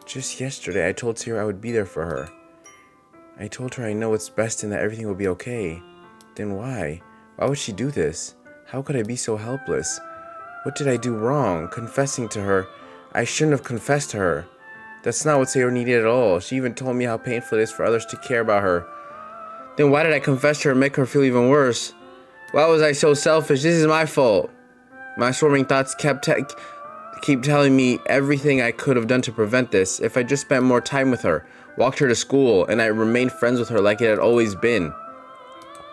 S1: Just yesterday, I told Sayori I would be there for her. I told her I know what's best and that everything will be okay. Then why? Why would she do this? How could I be so helpless? What did I do wrong? Confessing to her. I shouldn't have confessed to her. That's not what Sayori needed at all. She even told me how painful it is for others to care about her. Then why did I confess to her and make her feel even worse? Why was I so selfish? This is my fault. My swarming thoughts keep telling me everything I could have done to prevent this. If I just spent more time with her, walked her to school, and I remained friends with her like it had always been,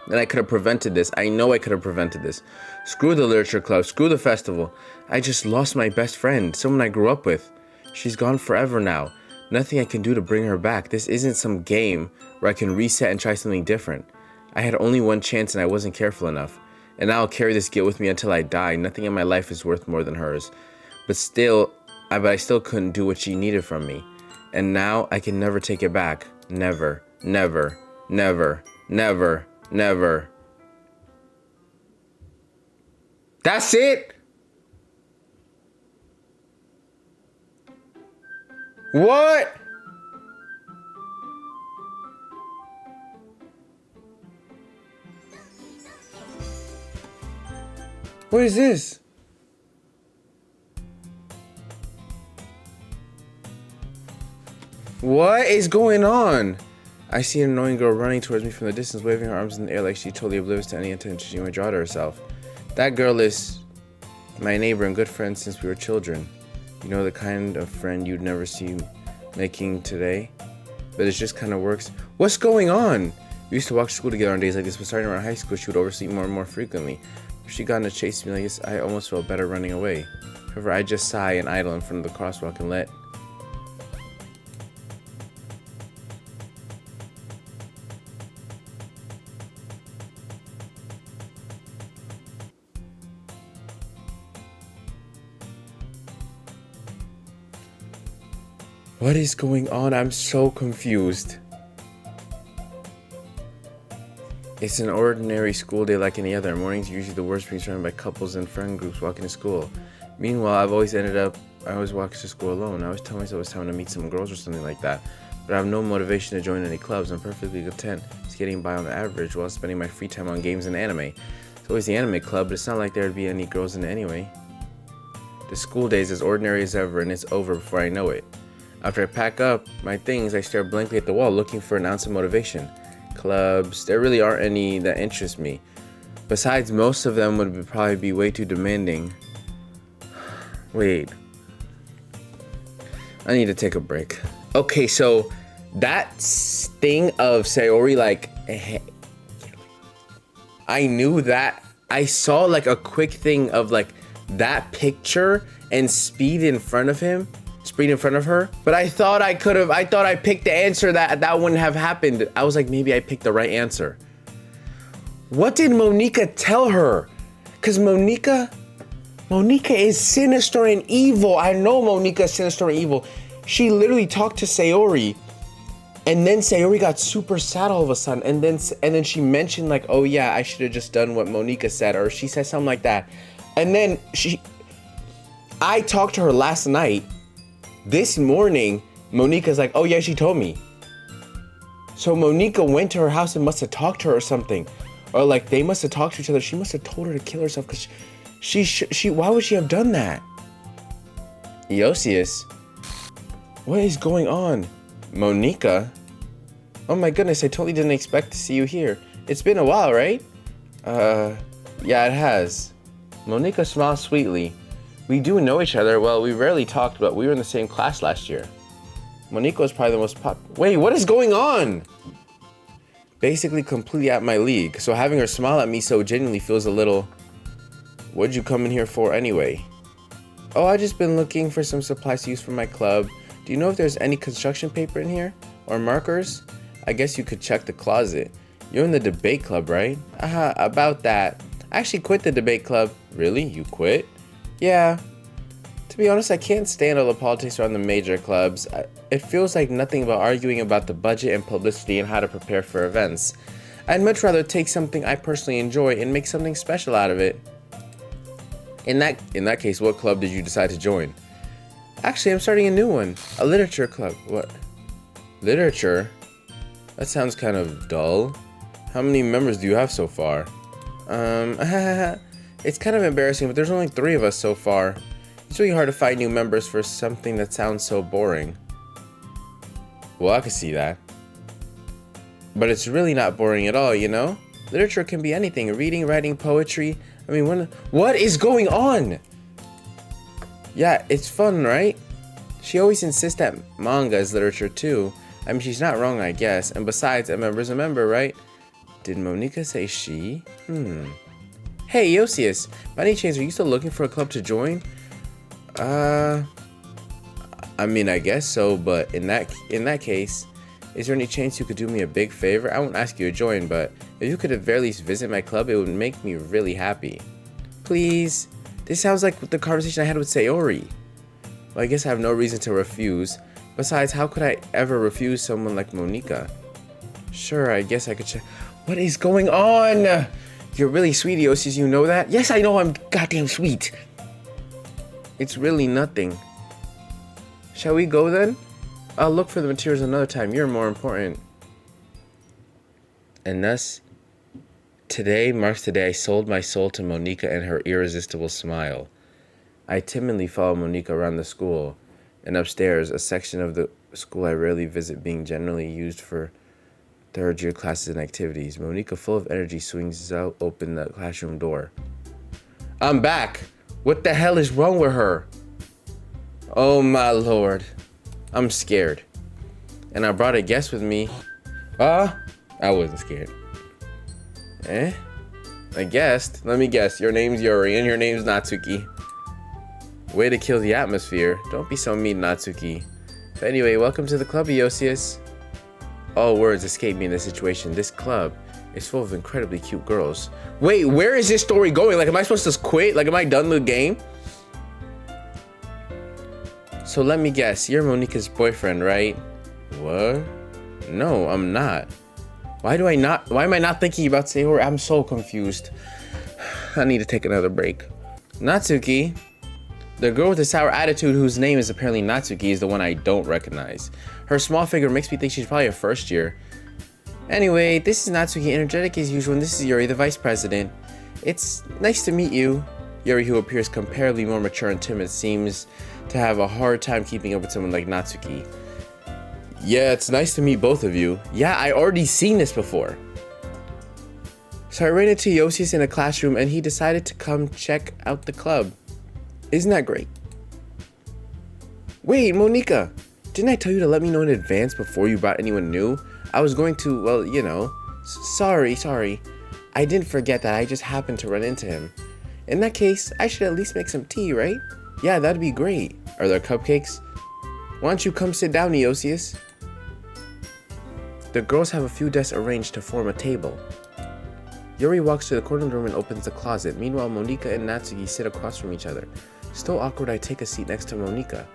S1: then I could have prevented this. I know I could have prevented this. Screw the literature club. Screw the festival. I just lost my best friend, someone I grew up with. She's gone forever now. Nothing I can do to bring her back. This isn't some game where I can reset and try something different. I had only one chance and I wasn't careful enough. And now I'll carry this guilt with me until I die. Nothing in my life is worth more than hers. But I still couldn't do what she needed from me. And now I can never take it back. Never, never, never, never, never. That's it? What? What is this? What is going on? I see an annoying girl running towards me from the distance, waving her arms in the air like she's totally oblivious to any attention she might draw to herself. That girl is my neighbor and good friend since we were children. You know, the kind of friend you'd never see making today, but it just kind of works. What's going on? We used to walk to school together on days like this, but starting around high school, she would oversleep more and more frequently. If she got to chase me like this, I almost felt better running away. However, I just sigh and idle in front of the crosswalk and let What is going on? I'm so confused. It's an ordinary school day like any other. Mornings are usually the worst, being surrounded by couples and friend groups walking to school. Meanwhile, I always walk to school alone. I always tell myself it's time to meet some girls or something like that. But I have no motivation to join any clubs. I'm perfectly content just getting by on the average while spending my free time on games and anime. It's always the anime club, but it's not like there'd be any girls in it anyway. The school day is as ordinary as ever, and it's over before I know it. After I pack up my things, I stare blankly at the wall, looking for an ounce of motivation. Clubs, there really aren't any that interest me. Besides, most of them would probably be way too demanding. Wait. I need to take a break. Okay, so that thing of Sayori, like, I knew that. I saw like a quick thing of like that picture and speed in front of her, but I thought I picked the answer that wouldn't have happened. I was like, maybe I picked the right answer. What did Monica tell her? Because Monica is sinister and evil. I know Monica is sinister and evil. She literally talked to Sayori, and then Sayori got super sad all of a sudden, and then she mentioned like, oh yeah, I should have just done what Monica said, or she said something like that. And then I talked to her last night. This morning, Monica's like, oh yeah, she told me. So Monica went to her house and must have talked to her or something. Or like they must have talked to each other. She must have told her to kill herself because why would she have done that? Eosius, what is going on? Monica? Oh my goodness, I totally didn't expect to see you here. It's been a while, right? Yeah, it has. Monica smiles sweetly. We do know each other. Well, we rarely talked, but we were in the same class last year. Monica was probably the most Wait, what is going on? Basically completely at my league. So having her smile at me so genuinely feels a little... What'd you come in here for anyway? Oh, I just been looking for some supplies to use for my club. Do you know if there's any construction paper in here? Or markers? I guess you could check the closet. You're in the debate club, right? About that. I actually quit the debate club. Really? You quit? Yeah. To be honest, I can't stand all the politics around the major clubs. It feels like nothing but arguing about the budget and publicity and how to prepare for events. I'd much rather take something I personally enjoy and make something special out of it. In that case, what club did you decide to join? Actually, I'm starting a new one. A literature club. What? Literature? That sounds kind of dull. How many members do you have so far? It's kind of embarrassing, but there's only 3 of us so far. It's really hard to find new members for something that sounds so boring. Well, I can see that. But it's really not boring at all, you know? Literature can be anything. Reading, writing, poetry. I mean, what is going on? Yeah, it's fun, right? She always insists that manga is literature too. I mean, she's not wrong, I guess. And besides, a member's a member, right? Did Monica say she? Hey, Yosius, by any chance, are you still looking for a club to join? I mean, I guess so, but in that case, is there any chance you could do me a big favor? I won't ask you to join, but if you could at very least visit my club, it would make me really happy. Please? This sounds like the conversation I had with Sayori. Well, I guess I have no reason to refuse. Besides, how could I ever refuse someone like Monica? Sure, I guess I could check. What is going on? You're really sweet, Yosius, you know that? Yes, I know I'm goddamn sweet. It's really nothing. Shall we go then? I'll look for the materials another time. You're more important. And thus, today marks the day I sold my soul to Monica and her irresistible smile. I timidly follow Monica around the school, and upstairs, a section of the school I rarely visit being generally used for third-year classes and activities. Monica, full of energy, swings out open the classroom door. I'm back! What the hell is wrong with her? Oh my lord. I'm scared. And I brought a guest with me. I wasn't scared. A guest? Let me guess. Your name's Yuri and your name's Natsuki. Way to kill the atmosphere. Don't be so mean, Natsuki. But anyway, welcome to the club, Yosius. All words escape me in this situation. This club is full of incredibly cute girls. Wait, where is this story going? Like, am I supposed to quit? Like, am I done with the game? So let me guess, you're Monica's boyfriend, right? What? No, I'm not. Why am I not thinking about Sayori? I'm so confused. I need to take another break. Natsuki, the girl with the sour attitude whose name is apparently Natsuki, is the one I don't recognize. Her small figure makes me think she's probably a first year. Anyway, this is Natsuki, energetic as usual, and this is Yuri, the vice president. It's nice to meet you. Yuri, who appears comparably more mature and timid, seems to have a hard time keeping up with someone like Natsuki. Yeah, it's nice to meet both of you. Yeah, I already seen this before. So I ran into Yosius in a classroom and he decided to come check out the club. Isn't that great? Wait, Monica, didn't I tell you to let me know in advance before you brought anyone new? I was going to, well, you know. Sorry. I didn't forget that. I just happened to run into him. In that case, I should at least make some tea, right? Yeah, that'd be great. Are there cupcakes? Why don't you come sit down, Yosius? The girls have a few desks arranged to form a table. Yuri walks to the corner of the room and opens the closet. Meanwhile, Monica and Natsuki sit across from each other. Still awkward, I take a seat next to Monica.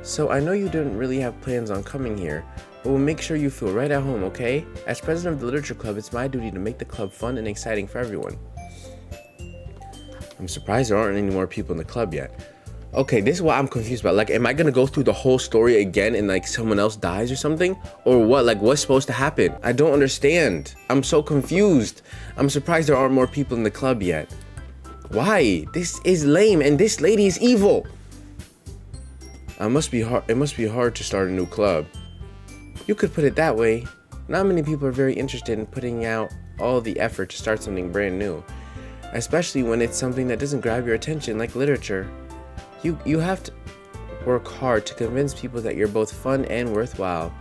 S1: So I know you didn't really have plans on coming here, but we'll make sure you feel right at home, okay? As president of the literature club, it's my duty to make the club fun and exciting for everyone. I'm surprised there aren't any more people in the club yet. Okay, this is what I'm confused about. Like, am I gonna go through the whole story again and like someone else dies or something? Or what? Like, what's supposed to happen? I don't understand. I'm so confused. I'm surprised there aren't more people in the club yet. Why? This is lame and this lady is evil. It must be hard to start a new club. You could put it that way. Not many people are very interested in putting out all the effort to start something brand new. Especially when it's something that doesn't grab your attention like literature. You have to work hard to convince people that you're both fun and worthwhile.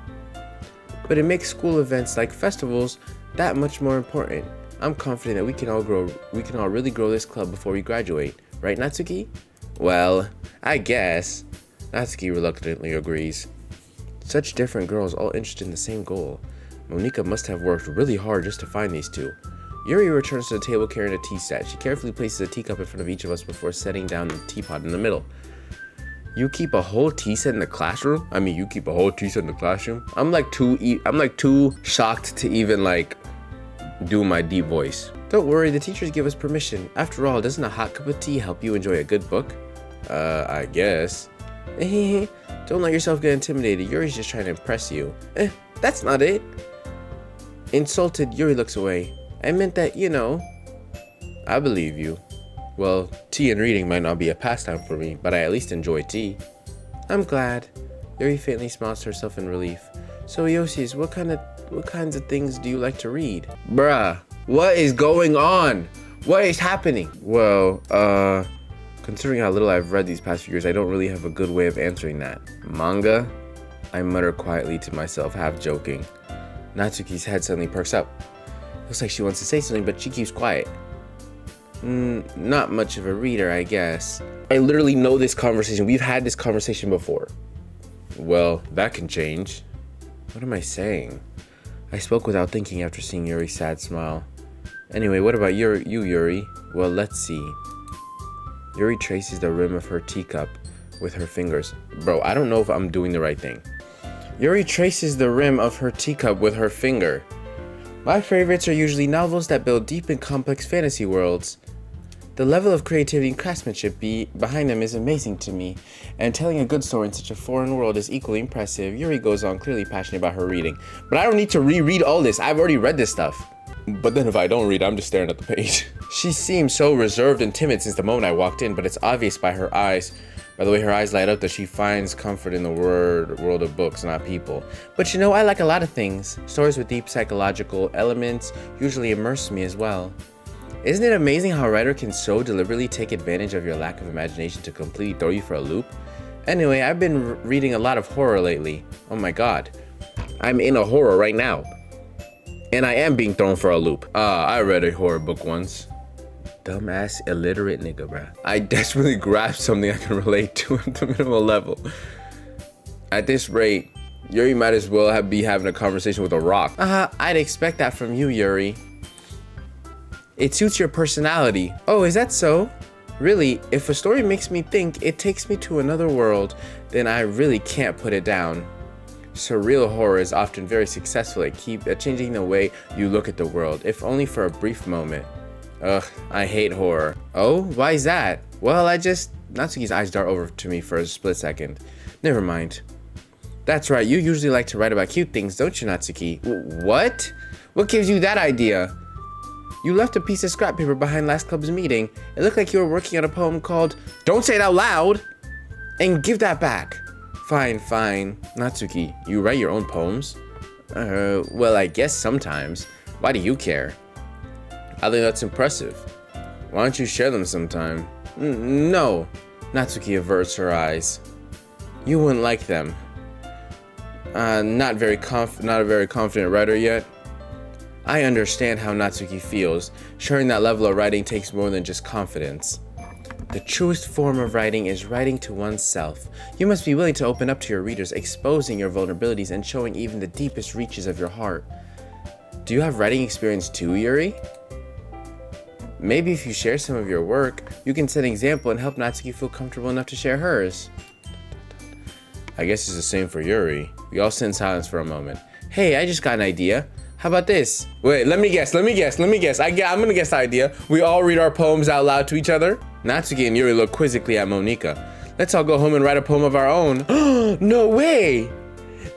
S1: But it makes school events like festivals that much more important. I'm confident that we can all really grow this club before we graduate. Right, Natsuki? Well, I guess. Natsuki reluctantly agrees. Such different girls all interested in the same goal. Monica must have worked really hard just to find these two. Yuri returns to the table carrying a tea set. She carefully places a teacup in front of each of us before setting down the teapot in the middle. You keep a whole tea set in the classroom? I mean, you keep a whole tea set in the classroom? I'm like too shocked to even like do my deep voice. Don't worry, the teachers give us permission. After all, doesn't a hot cup of tea help you enjoy a good book? I guess. Don't let yourself get intimidated. Yuri's just trying to impress you. That's not it. Insulted, Yuri looks away. I meant that, you know. I believe you. Well, tea and reading might not be a pastime for me, but I at least enjoy tea. I'm glad. Yuri faintly smiles to herself in relief. So Iosius, what kinds of things do you like to read? Bruh, what is going on? What is happening? Well, considering how little I've read these past few years, I don't really have a good way of answering that. Manga? I mutter quietly to myself, half joking. Natsuki's head suddenly perks up. Looks like she wants to say something, but she keeps quiet. Not much of a reader, I guess. I literally know this conversation. We've had this conversation before. Well, that can change. What am I saying? I spoke without thinking after seeing Yuri's sad smile. Anyway, what about you, Yuri? Well, let's see. Yuri traces the rim of her teacup with her fingers. Bro, I don't know if I'm doing the right thing. Yuri traces the rim of her teacup with her finger. My favorites are usually novels that build deep and complex fantasy worlds. The level of creativity and craftsmanship behind them is amazing to me, and telling a good story in such a foreign world is equally impressive. Yuri goes on, clearly passionate about her reading. But I don't need to reread all this. I've already read this stuff. But then if I don't read, I'm just staring at the page. She seems so reserved and timid since the moment I walked in, but it's obvious by her eyes. By the way her eyes light up that she finds comfort in the world of books, not people. But you know, I like a lot of things. Stories with deep psychological elements usually immerse me as well. Isn't it amazing how a writer can so deliberately take advantage of your lack of imagination to completely throw you for a loop? Anyway, I've been reading a lot of horror lately. Oh my god. I'm in a horror right now. And I am being thrown for a loop. I read a horror book once. Dumbass illiterate nigga, bruh. I desperately grasped something I can relate to at the minimal level. At this rate, Yuri might as well be having a conversation with a rock. I'd expect that from you, Yuri. It suits your personality. Oh, is that so? Really, if a story makes me think, it takes me to another world, then I really can't put it down. Surreal horror is often very successful at changing the way you look at the world, if only for a brief moment. Ugh, I hate horror. Oh, why is that? Well, Natsuki's eyes dart over to me for a split second. Never mind. That's right, you usually like to write about cute things, don't you, Natsuki? What? What gives you that idea? You left a piece of scrap paper behind last club's meeting. It looked like you were working on a poem called Don't Say It Out Loud! And give that back. Fine. Natsuki, you write your own poems? Well, I guess sometimes. Why do you care? I think that's impressive. Why don't you share them sometime? No. Natsuki averts her eyes. You wouldn't like them. Not a very confident writer yet. I understand how Natsuki feels. Sharing that level of writing takes more than just confidence. The truest form of writing is writing to oneself. You must be willing to open up to your readers, exposing your vulnerabilities and showing even the deepest reaches of your heart. Do you have writing experience too, Yuri? Maybe if you share some of your work, you can set an example and help Natsuki feel comfortable enough to share hers. I guess it's the same for Yuri. We all sit in silence for a moment. Hey, I just got an idea. How about this? Wait, let me guess. I'm gonna guess the idea. We all read our poems out loud to each other. Natsuki and Yuri look quizzically at Monika. Let's all go home and write a poem of our own. No way!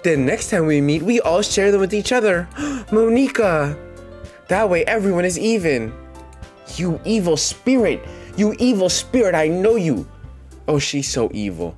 S1: Then next time we meet, we all share them with each other. Monika! That way everyone is even. You evil spirit, I know you. Oh, she's so evil.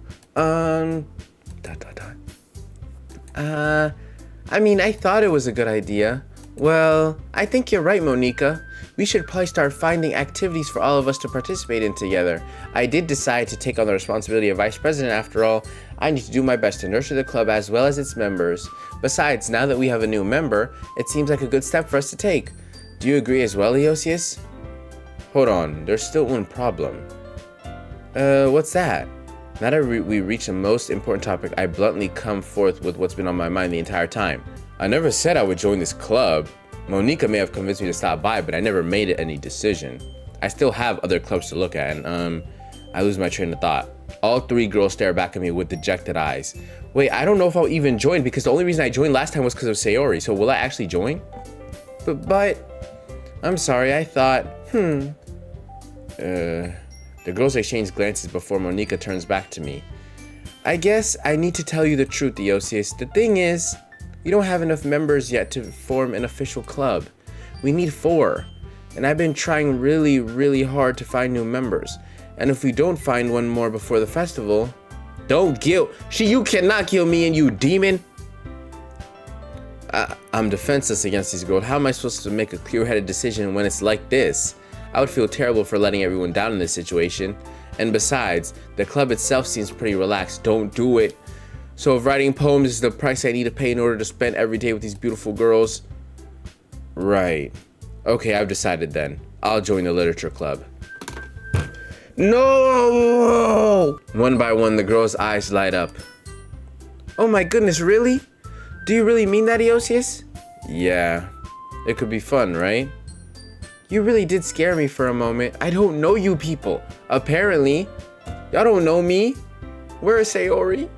S1: I thought it was a good idea. Well, I think you're right, Monika. We should probably start finding activities for all of us to participate in together. I did decide to take on the responsibility of vice president after all. I need to do my best to nurture the club as well as its members. Besides, now that we have a new member, it seems like a good step for us to take. Do you agree as well, Iosius? Hold on, there's still one problem. What's that? Now that we reach the most important topic, I bluntly come forth with what's been on my mind the entire time. I never said I would join this club. Monika may have convinced me to stop by, but I never made any decision. I still have other clubs to look at, and I lose my train of thought. All three girls stare back at me with dejected eyes. Wait, I don't know if I'll even join because the only reason I joined last time was because of Sayori, so will I actually join? But, I'm sorry, I thought, The girls exchange glances before Monika turns back to me. I guess I need to tell you the truth, Iosius. The thing is, we don't have enough members yet to form an official club. We need 4. and I've been trying really hard to find new members. And if we don't find one more before the festival, don't guilt. You cannot kill me and you demon. I'm defenseless against these girls. How am I supposed to make a clear-headed decision when it's like this? I would feel terrible for letting everyone down in this situation. And besides, the club itself seems pretty relaxed. Don't do it. So if writing poems is the price I need to pay in order to spend every day with these beautiful girls, right. Okay, I've decided then. I'll join the literature club. No! One by one, the girls' eyes light up. Oh my goodness, really? Do you really mean that, Eosius? Yeah. It could be fun, right? You really did scare me for a moment. I don't know you people. Apparently. Y'all don't know me. Where is Sayori?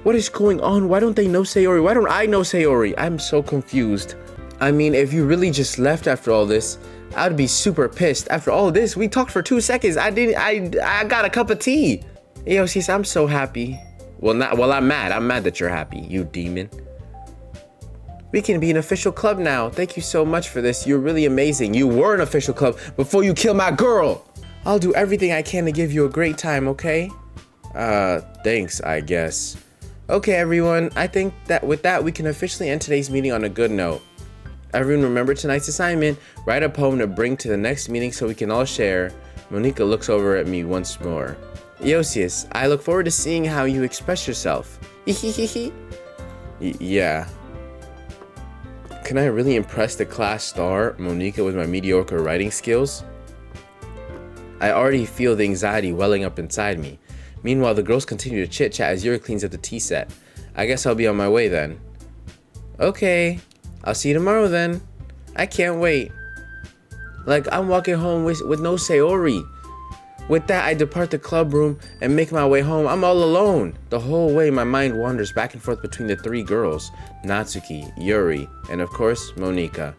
S1: What is going on? Why don't they know Sayori? Why don't I know Sayori? I'm so confused. I mean, if you really just left after all this, I'd be super pissed. After all of this, we talked for 2 seconds. I got a cup of tea. Eosius, I'm so happy. Well, I'm mad. I'm mad that you're happy, you demon. We can be an official club now. Thank you so much for this. You're really amazing. You were an official club before you killed my girl. I'll do everything I can to give you a great time, okay? Thanks, I guess. Okay, everyone. I think that with that, we can officially end today's meeting on a good note. Everyone remember tonight's assignment. Write a poem to bring to the next meeting so we can all share. Monica looks over at me once more. Eosius, I look forward to seeing how you express yourself. Yeah. Can I really impress the class star, Monica, with my mediocre writing skills? I already feel the anxiety welling up inside me. Meanwhile, the girls continue to chit-chat as Yuri cleans up the tea set. I guess I'll be on my way then. Okay, I'll see you tomorrow then. I can't wait. Like, I'm walking home with no Sayori. With that, I depart the club room and make my way home. I'm all alone. The whole way, my mind wanders back and forth between the 3 girls, Natsuki, Yuri, and of course, Monica.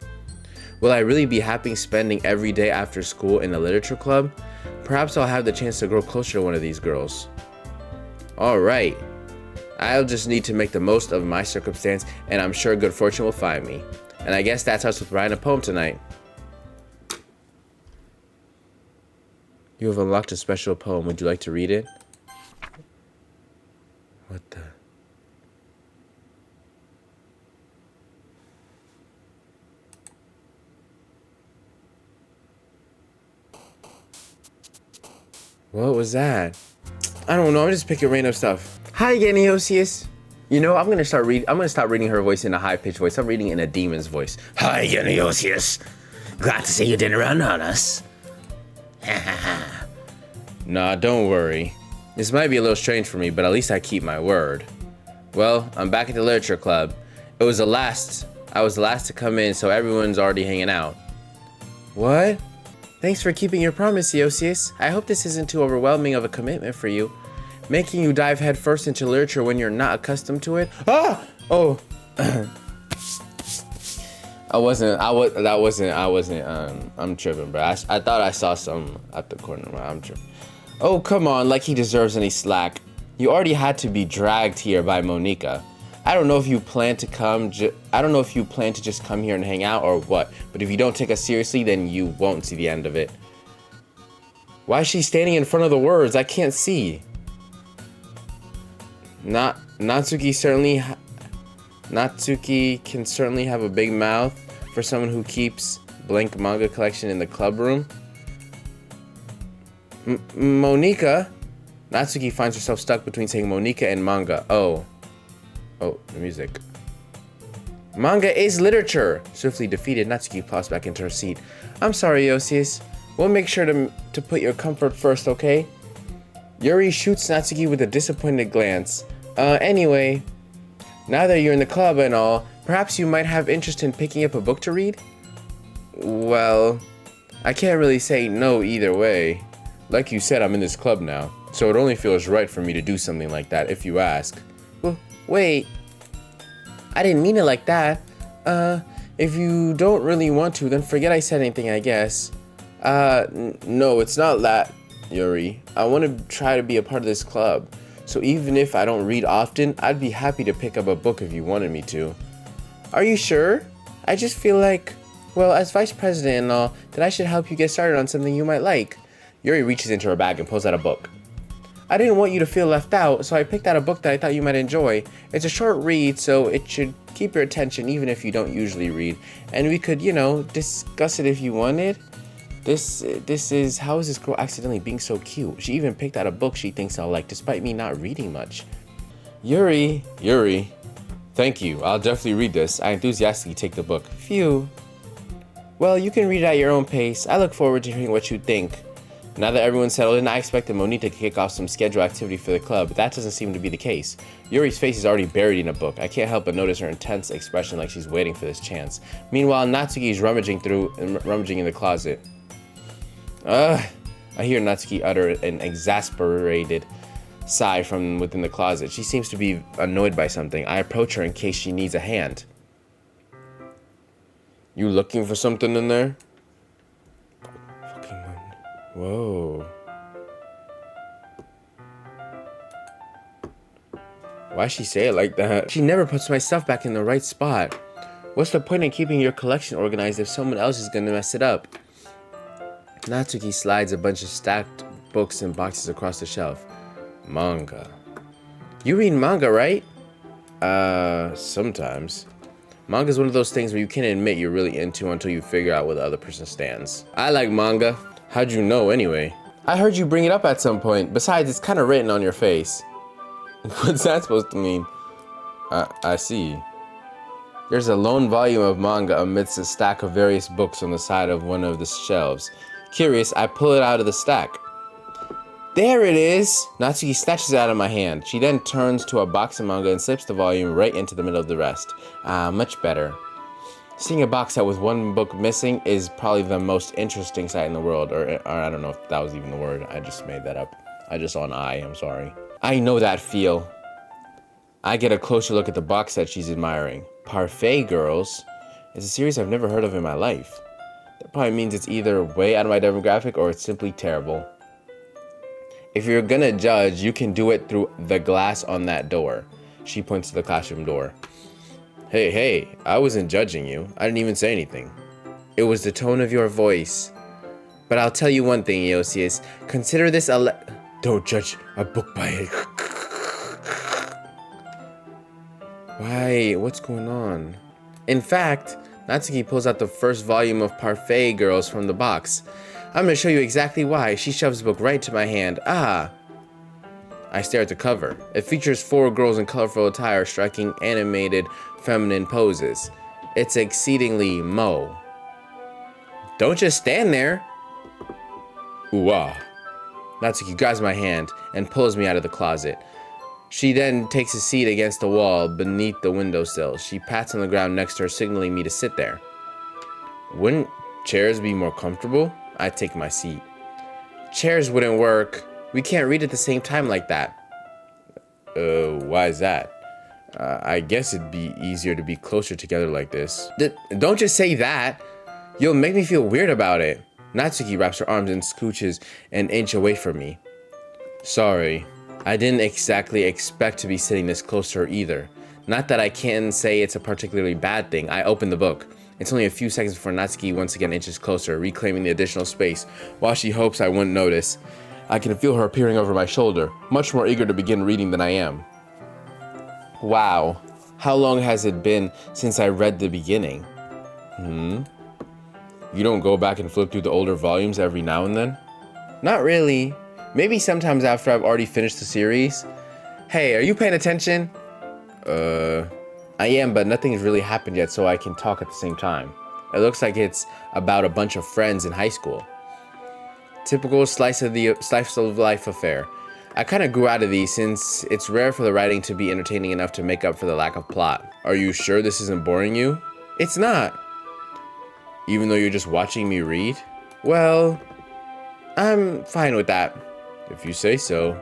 S1: Will I really be happy spending every day after school in a literature club? Perhaps I'll have the chance to grow closer to one of these girls. Alright. I'll just need to make the most of my circumstance, and I'm sure good fortune will find me. And I guess that's us with writing a poem tonight. You have unlocked a special poem. Would you like to read it? What the? What was that? I don't know. I'm just picking random stuff. Hi again, Eosius. You know, I'm gonna stop reading her voice in a high-pitched voice. I'm reading in a demon's voice. Hi again, Eosius. Glad to see you didn't run on us. Nah, don't worry. This might be a little strange for me, but at least I keep my word. Well, I'm back at the literature club. I was the last to come in, so everyone's already hanging out. What? Thanks for keeping your promise, Eosius. I hope this isn't too overwhelming of a commitment for you. Making you dive headfirst into literature when you're not accustomed to it. Ah! Oh. I'm tripping, bro. I thought I saw some at the corner. I'm tripping. Oh, come on, like he deserves any slack. You already had to be dragged here by Monica. I don't know if you plan to just come here and hang out or what, but if you don't take us seriously, then you won't see the end of it. Why is she standing in front of the words? I can't see. Natsuki can certainly have a big mouth for someone who keeps blank manga collection in the club room. Monica? Natsuki finds herself stuck between saying Monica and manga. Oh, the music. Manga is literature! Swiftly defeated, Natsuki plops back into her seat. I'm sorry, Eosius. We'll make sure to put your comfort first, okay? Yuri shoots Natsuki with a disappointed glance. Anyway, now that you're in the club and all, perhaps you might have interest in picking up a book to read? Well, I can't really say no either way. Like you said, I'm in this club now, so it only feels right for me to do something like that if you ask. Well, wait. I didn't mean it like that. If you don't really want to, then forget I said anything, I guess. No, it's not that, Yuri. I want to try to be a part of this club. So even if I don't read often, I'd be happy to pick up a book if you wanted me to. Are you sure? I just feel like Well, as vice president and all, then I should help you get started on something you might like. Yuri reaches into her bag and pulls out a book. I didn't want you to feel left out, so I picked out a book that I thought you might enjoy. It's a short read, so it should keep your attention even if you don't usually read. And we could, discuss it if you wanted. This is, how is this girl accidentally being so cute? She even picked out a book she thinks I'll like, despite me not reading much. Yuri, thank you. I'll definitely read this. I enthusiastically take the book. Phew. Well, you can read it at your own pace. I look forward to hearing what you think. Now that everyone's settled in, I expected Monique to kick off some scheduled activity for the club, but that doesn't seem to be the case. Yuri's face is already buried in a book. I can't help but notice her intense expression like she's waiting for this chance. Meanwhile, Natsuki is rummaging in the closet. I hear Natsuki utter an exasperated sigh from within the closet. She seems to be annoyed by something. I approach her in case she needs a hand. You looking for something in there? Whoa. Why'd she say it like that? She never puts my stuff back in the right spot. What's the point in keeping your collection organized if someone else is gonna mess it up? Natsuki slides a bunch of stacked books and boxes across the shelf. Manga. You read manga, right? Sometimes. Manga is one of those things where you can't admit you're really into until you figure out where the other person stands. I like manga. How'd you know anyway? I heard you bring it up at some point. Besides, it's kind of written on your face. What's that supposed to mean? I see. There's a lone volume of manga amidst a stack of various books on the side of one of the shelves. Curious, I pull it out of the stack. There it is! Natsuki snatches it out of my hand. She then turns to a box of manga and slips the volume right into the middle of the rest. Much better. Seeing a box set with one book missing is probably the most interesting sight in the world, or I don't know if that was even the word. I just made that up. I just saw an I, I'm sorry. I know that feel. I get a closer look at the box set she's admiring. Parfait Girls is a series I've never heard of in my life. That probably means it's either way out of my demographic or it's simply terrible. If you're gonna judge, you can do it through the glass on that door. She points to the classroom door. Hey, I wasn't judging you. I didn't even say anything. It was the tone of your voice. But I'll tell you one thing, Eosius. Consider this Don't judge a book by it. Why? What's going on? In fact, Natsuki pulls out the first volume of Parfait Girls from the box. I'm gonna show you exactly why. She shoves the book right into my hand. I stare at the cover. It features 4 girls in colorful attire striking animated feminine poses. It's exceedingly mo. Don't just stand there. Ooh-ah. Natsuki grabs my hand and pulls me out of the closet. She then takes a seat against the wall beneath the windowsill. She pats on the ground next to her, signaling me to sit there. Wouldn't chairs be more comfortable? I take my seat. Chairs wouldn't work. We can't read at the same time like that. Why is that? I guess it'd be easier to be closer together like this. Don't just say that. You'll make me feel weird about it. Natsuki wraps her arms and scooches an inch away from me. Sorry, I didn't exactly expect to be sitting this close to her either. Not that I can say it's a particularly bad thing. I open the book. It's only a few seconds before Natsuki once again inches closer, reclaiming the additional space, while she hopes I wouldn't notice. I can feel her peering over my shoulder, much more eager to begin reading than I am. Wow, how long has it been since I read the beginning? You don't go back and flip through the older volumes every now and then? Not really. Maybe sometimes after I've already finished the series. Hey, are you paying attention? I am, but nothing's really happened yet, so I can talk at the same time. It looks like it's about a bunch of friends in high school. Typical slice of life affair. I kind of grew out of these since it's rare for the writing to be entertaining enough to make up for the lack of plot. Are you sure this isn't boring you? It's not. Even though you're just watching me read? Well, I'm fine with that. If you say so.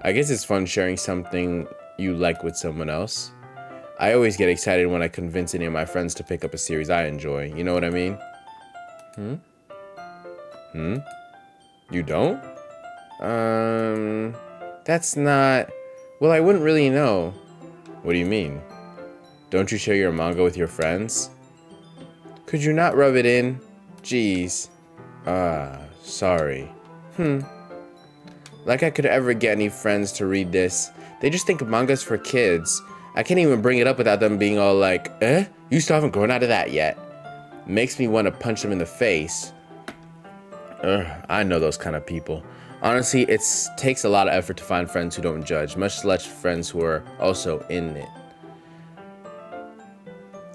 S1: I guess it's fun sharing something you like with someone else. I always get excited when I convince any of my friends to pick up a series I enjoy. You know what I mean? You don't? That's not... Well, I wouldn't really know. What do you mean? Don't you share your manga with your friends? Could you not rub it in? Jeez. Sorry. Like I could ever get any friends to read this. They just think manga's for kids. I can't even bring it up without them being all like, you still haven't grown out of that yet. Makes me want to punch them in the face. I know those kind of people. Honestly, it takes a lot of effort to find friends who don't judge, much less friends who are also in it.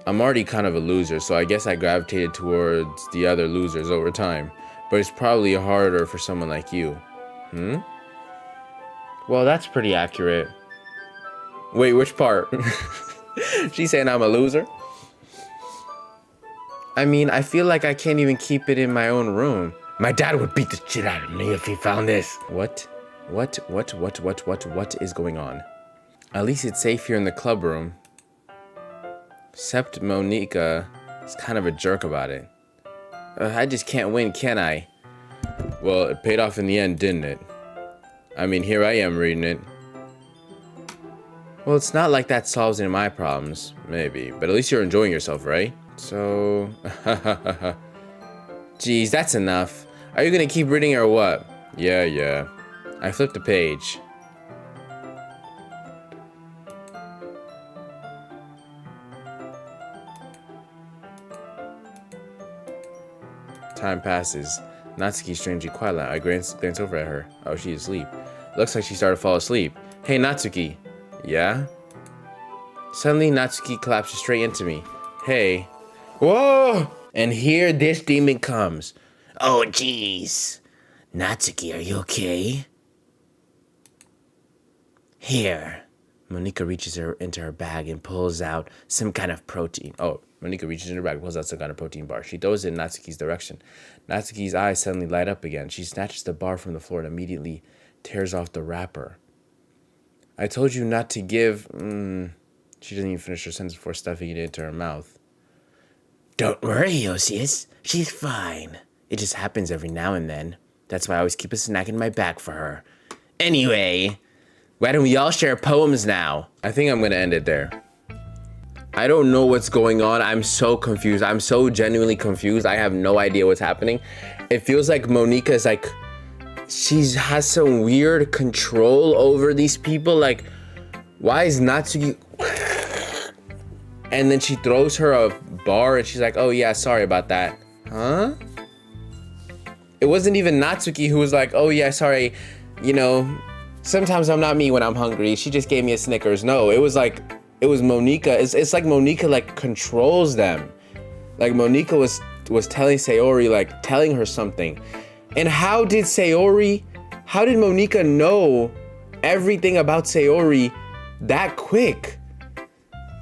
S1: I'm already kind of a loser, so I guess I gravitated towards the other losers over time. But it's probably harder for someone like you. Well, that's pretty accurate. Wait, which part? She's saying I'm a loser? I mean, I feel like I can't even keep it in my own room. My dad would beat the shit out of me if he found this. What is going on? At least it's safe here in the club room. Except Monica is kind of a jerk about it. I just can't win, can I? Well, it paid off in the end, didn't it? I mean, here I am reading it. Well, it's not like that solves any of my problems. Maybe. But at least you're enjoying yourself, right? So... Jeez, that's enough. Are you gonna keep reading or what? Yeah. I flipped the page. Time passes. Natsuki's strangely quiet. I glance over at her. Oh, she's asleep. Looks like she started to fall asleep. Hey, Natsuki. Yeah? Suddenly, Natsuki collapses straight into me. Hey. Whoa! And here this demon comes. Oh, jeez. Natsuki, are you okay? Here. Monica reaches into her bag and pulls out some kind of protein. Oh, Monica reaches in her bag and pulls out some kind of protein bar. She throws it in Natsuki's direction. Natsuki's eyes suddenly light up again. She snatches the bar from the floor and immediately tears off the wrapper. I told you not to give... She doesn't even finish her sentence before stuffing it into her mouth. Don't worry, Yosius. She's fine. It just happens every now and then. That's why I always keep a snack in my bag for her. Anyway, why don't we all share poems now? I think I'm gonna end it there. I don't know what's going on. I'm so confused. I'm so genuinely confused. I have no idea what's happening. It feels like Monica is like... She has some weird control over these people. Like, why is Natsuki... And then she throws her a bar and she's like, oh yeah, sorry about that. Huh? It wasn't even Natsuki who was like, oh yeah, sorry. You know, sometimes I'm not me when I'm hungry. She just gave me a Snickers. No, it was Monica. It's like Monica like controls them. Like Monica was telling Sayori, like telling her something. And how did Monica know everything about Sayori that quick?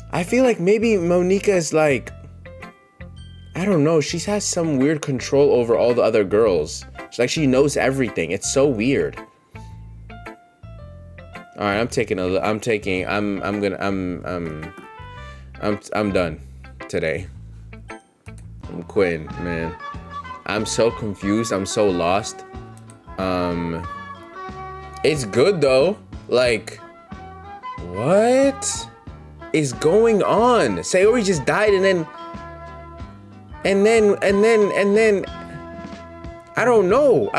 S1: I feel like maybe Monica is like, I don't know, she has some weird control over all the other girls. It's like she knows everything. It's so weird. All right, I'm done today. I'm quitting, man. I'm so confused. I'm so lost. It's good though. Like, what is going on? Sayori just died and then I don't know.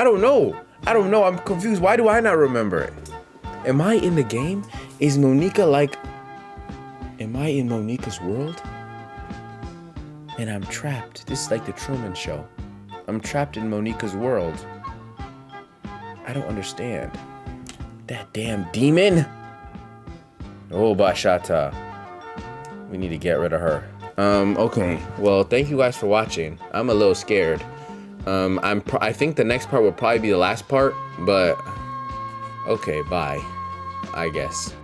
S1: I'm confused. Why do I not remember it? Am I in the game? Is Monica like, am I in Monica's world? And I'm trapped. This is like the Truman Show. I'm trapped in Monica's world. I don't understand. That damn demon. Oh, Bashata. We need to get rid of her. Okay. Well, thank you guys for watching. I'm a little scared. I think the next part will probably be the last part, but okay, bye. I guess.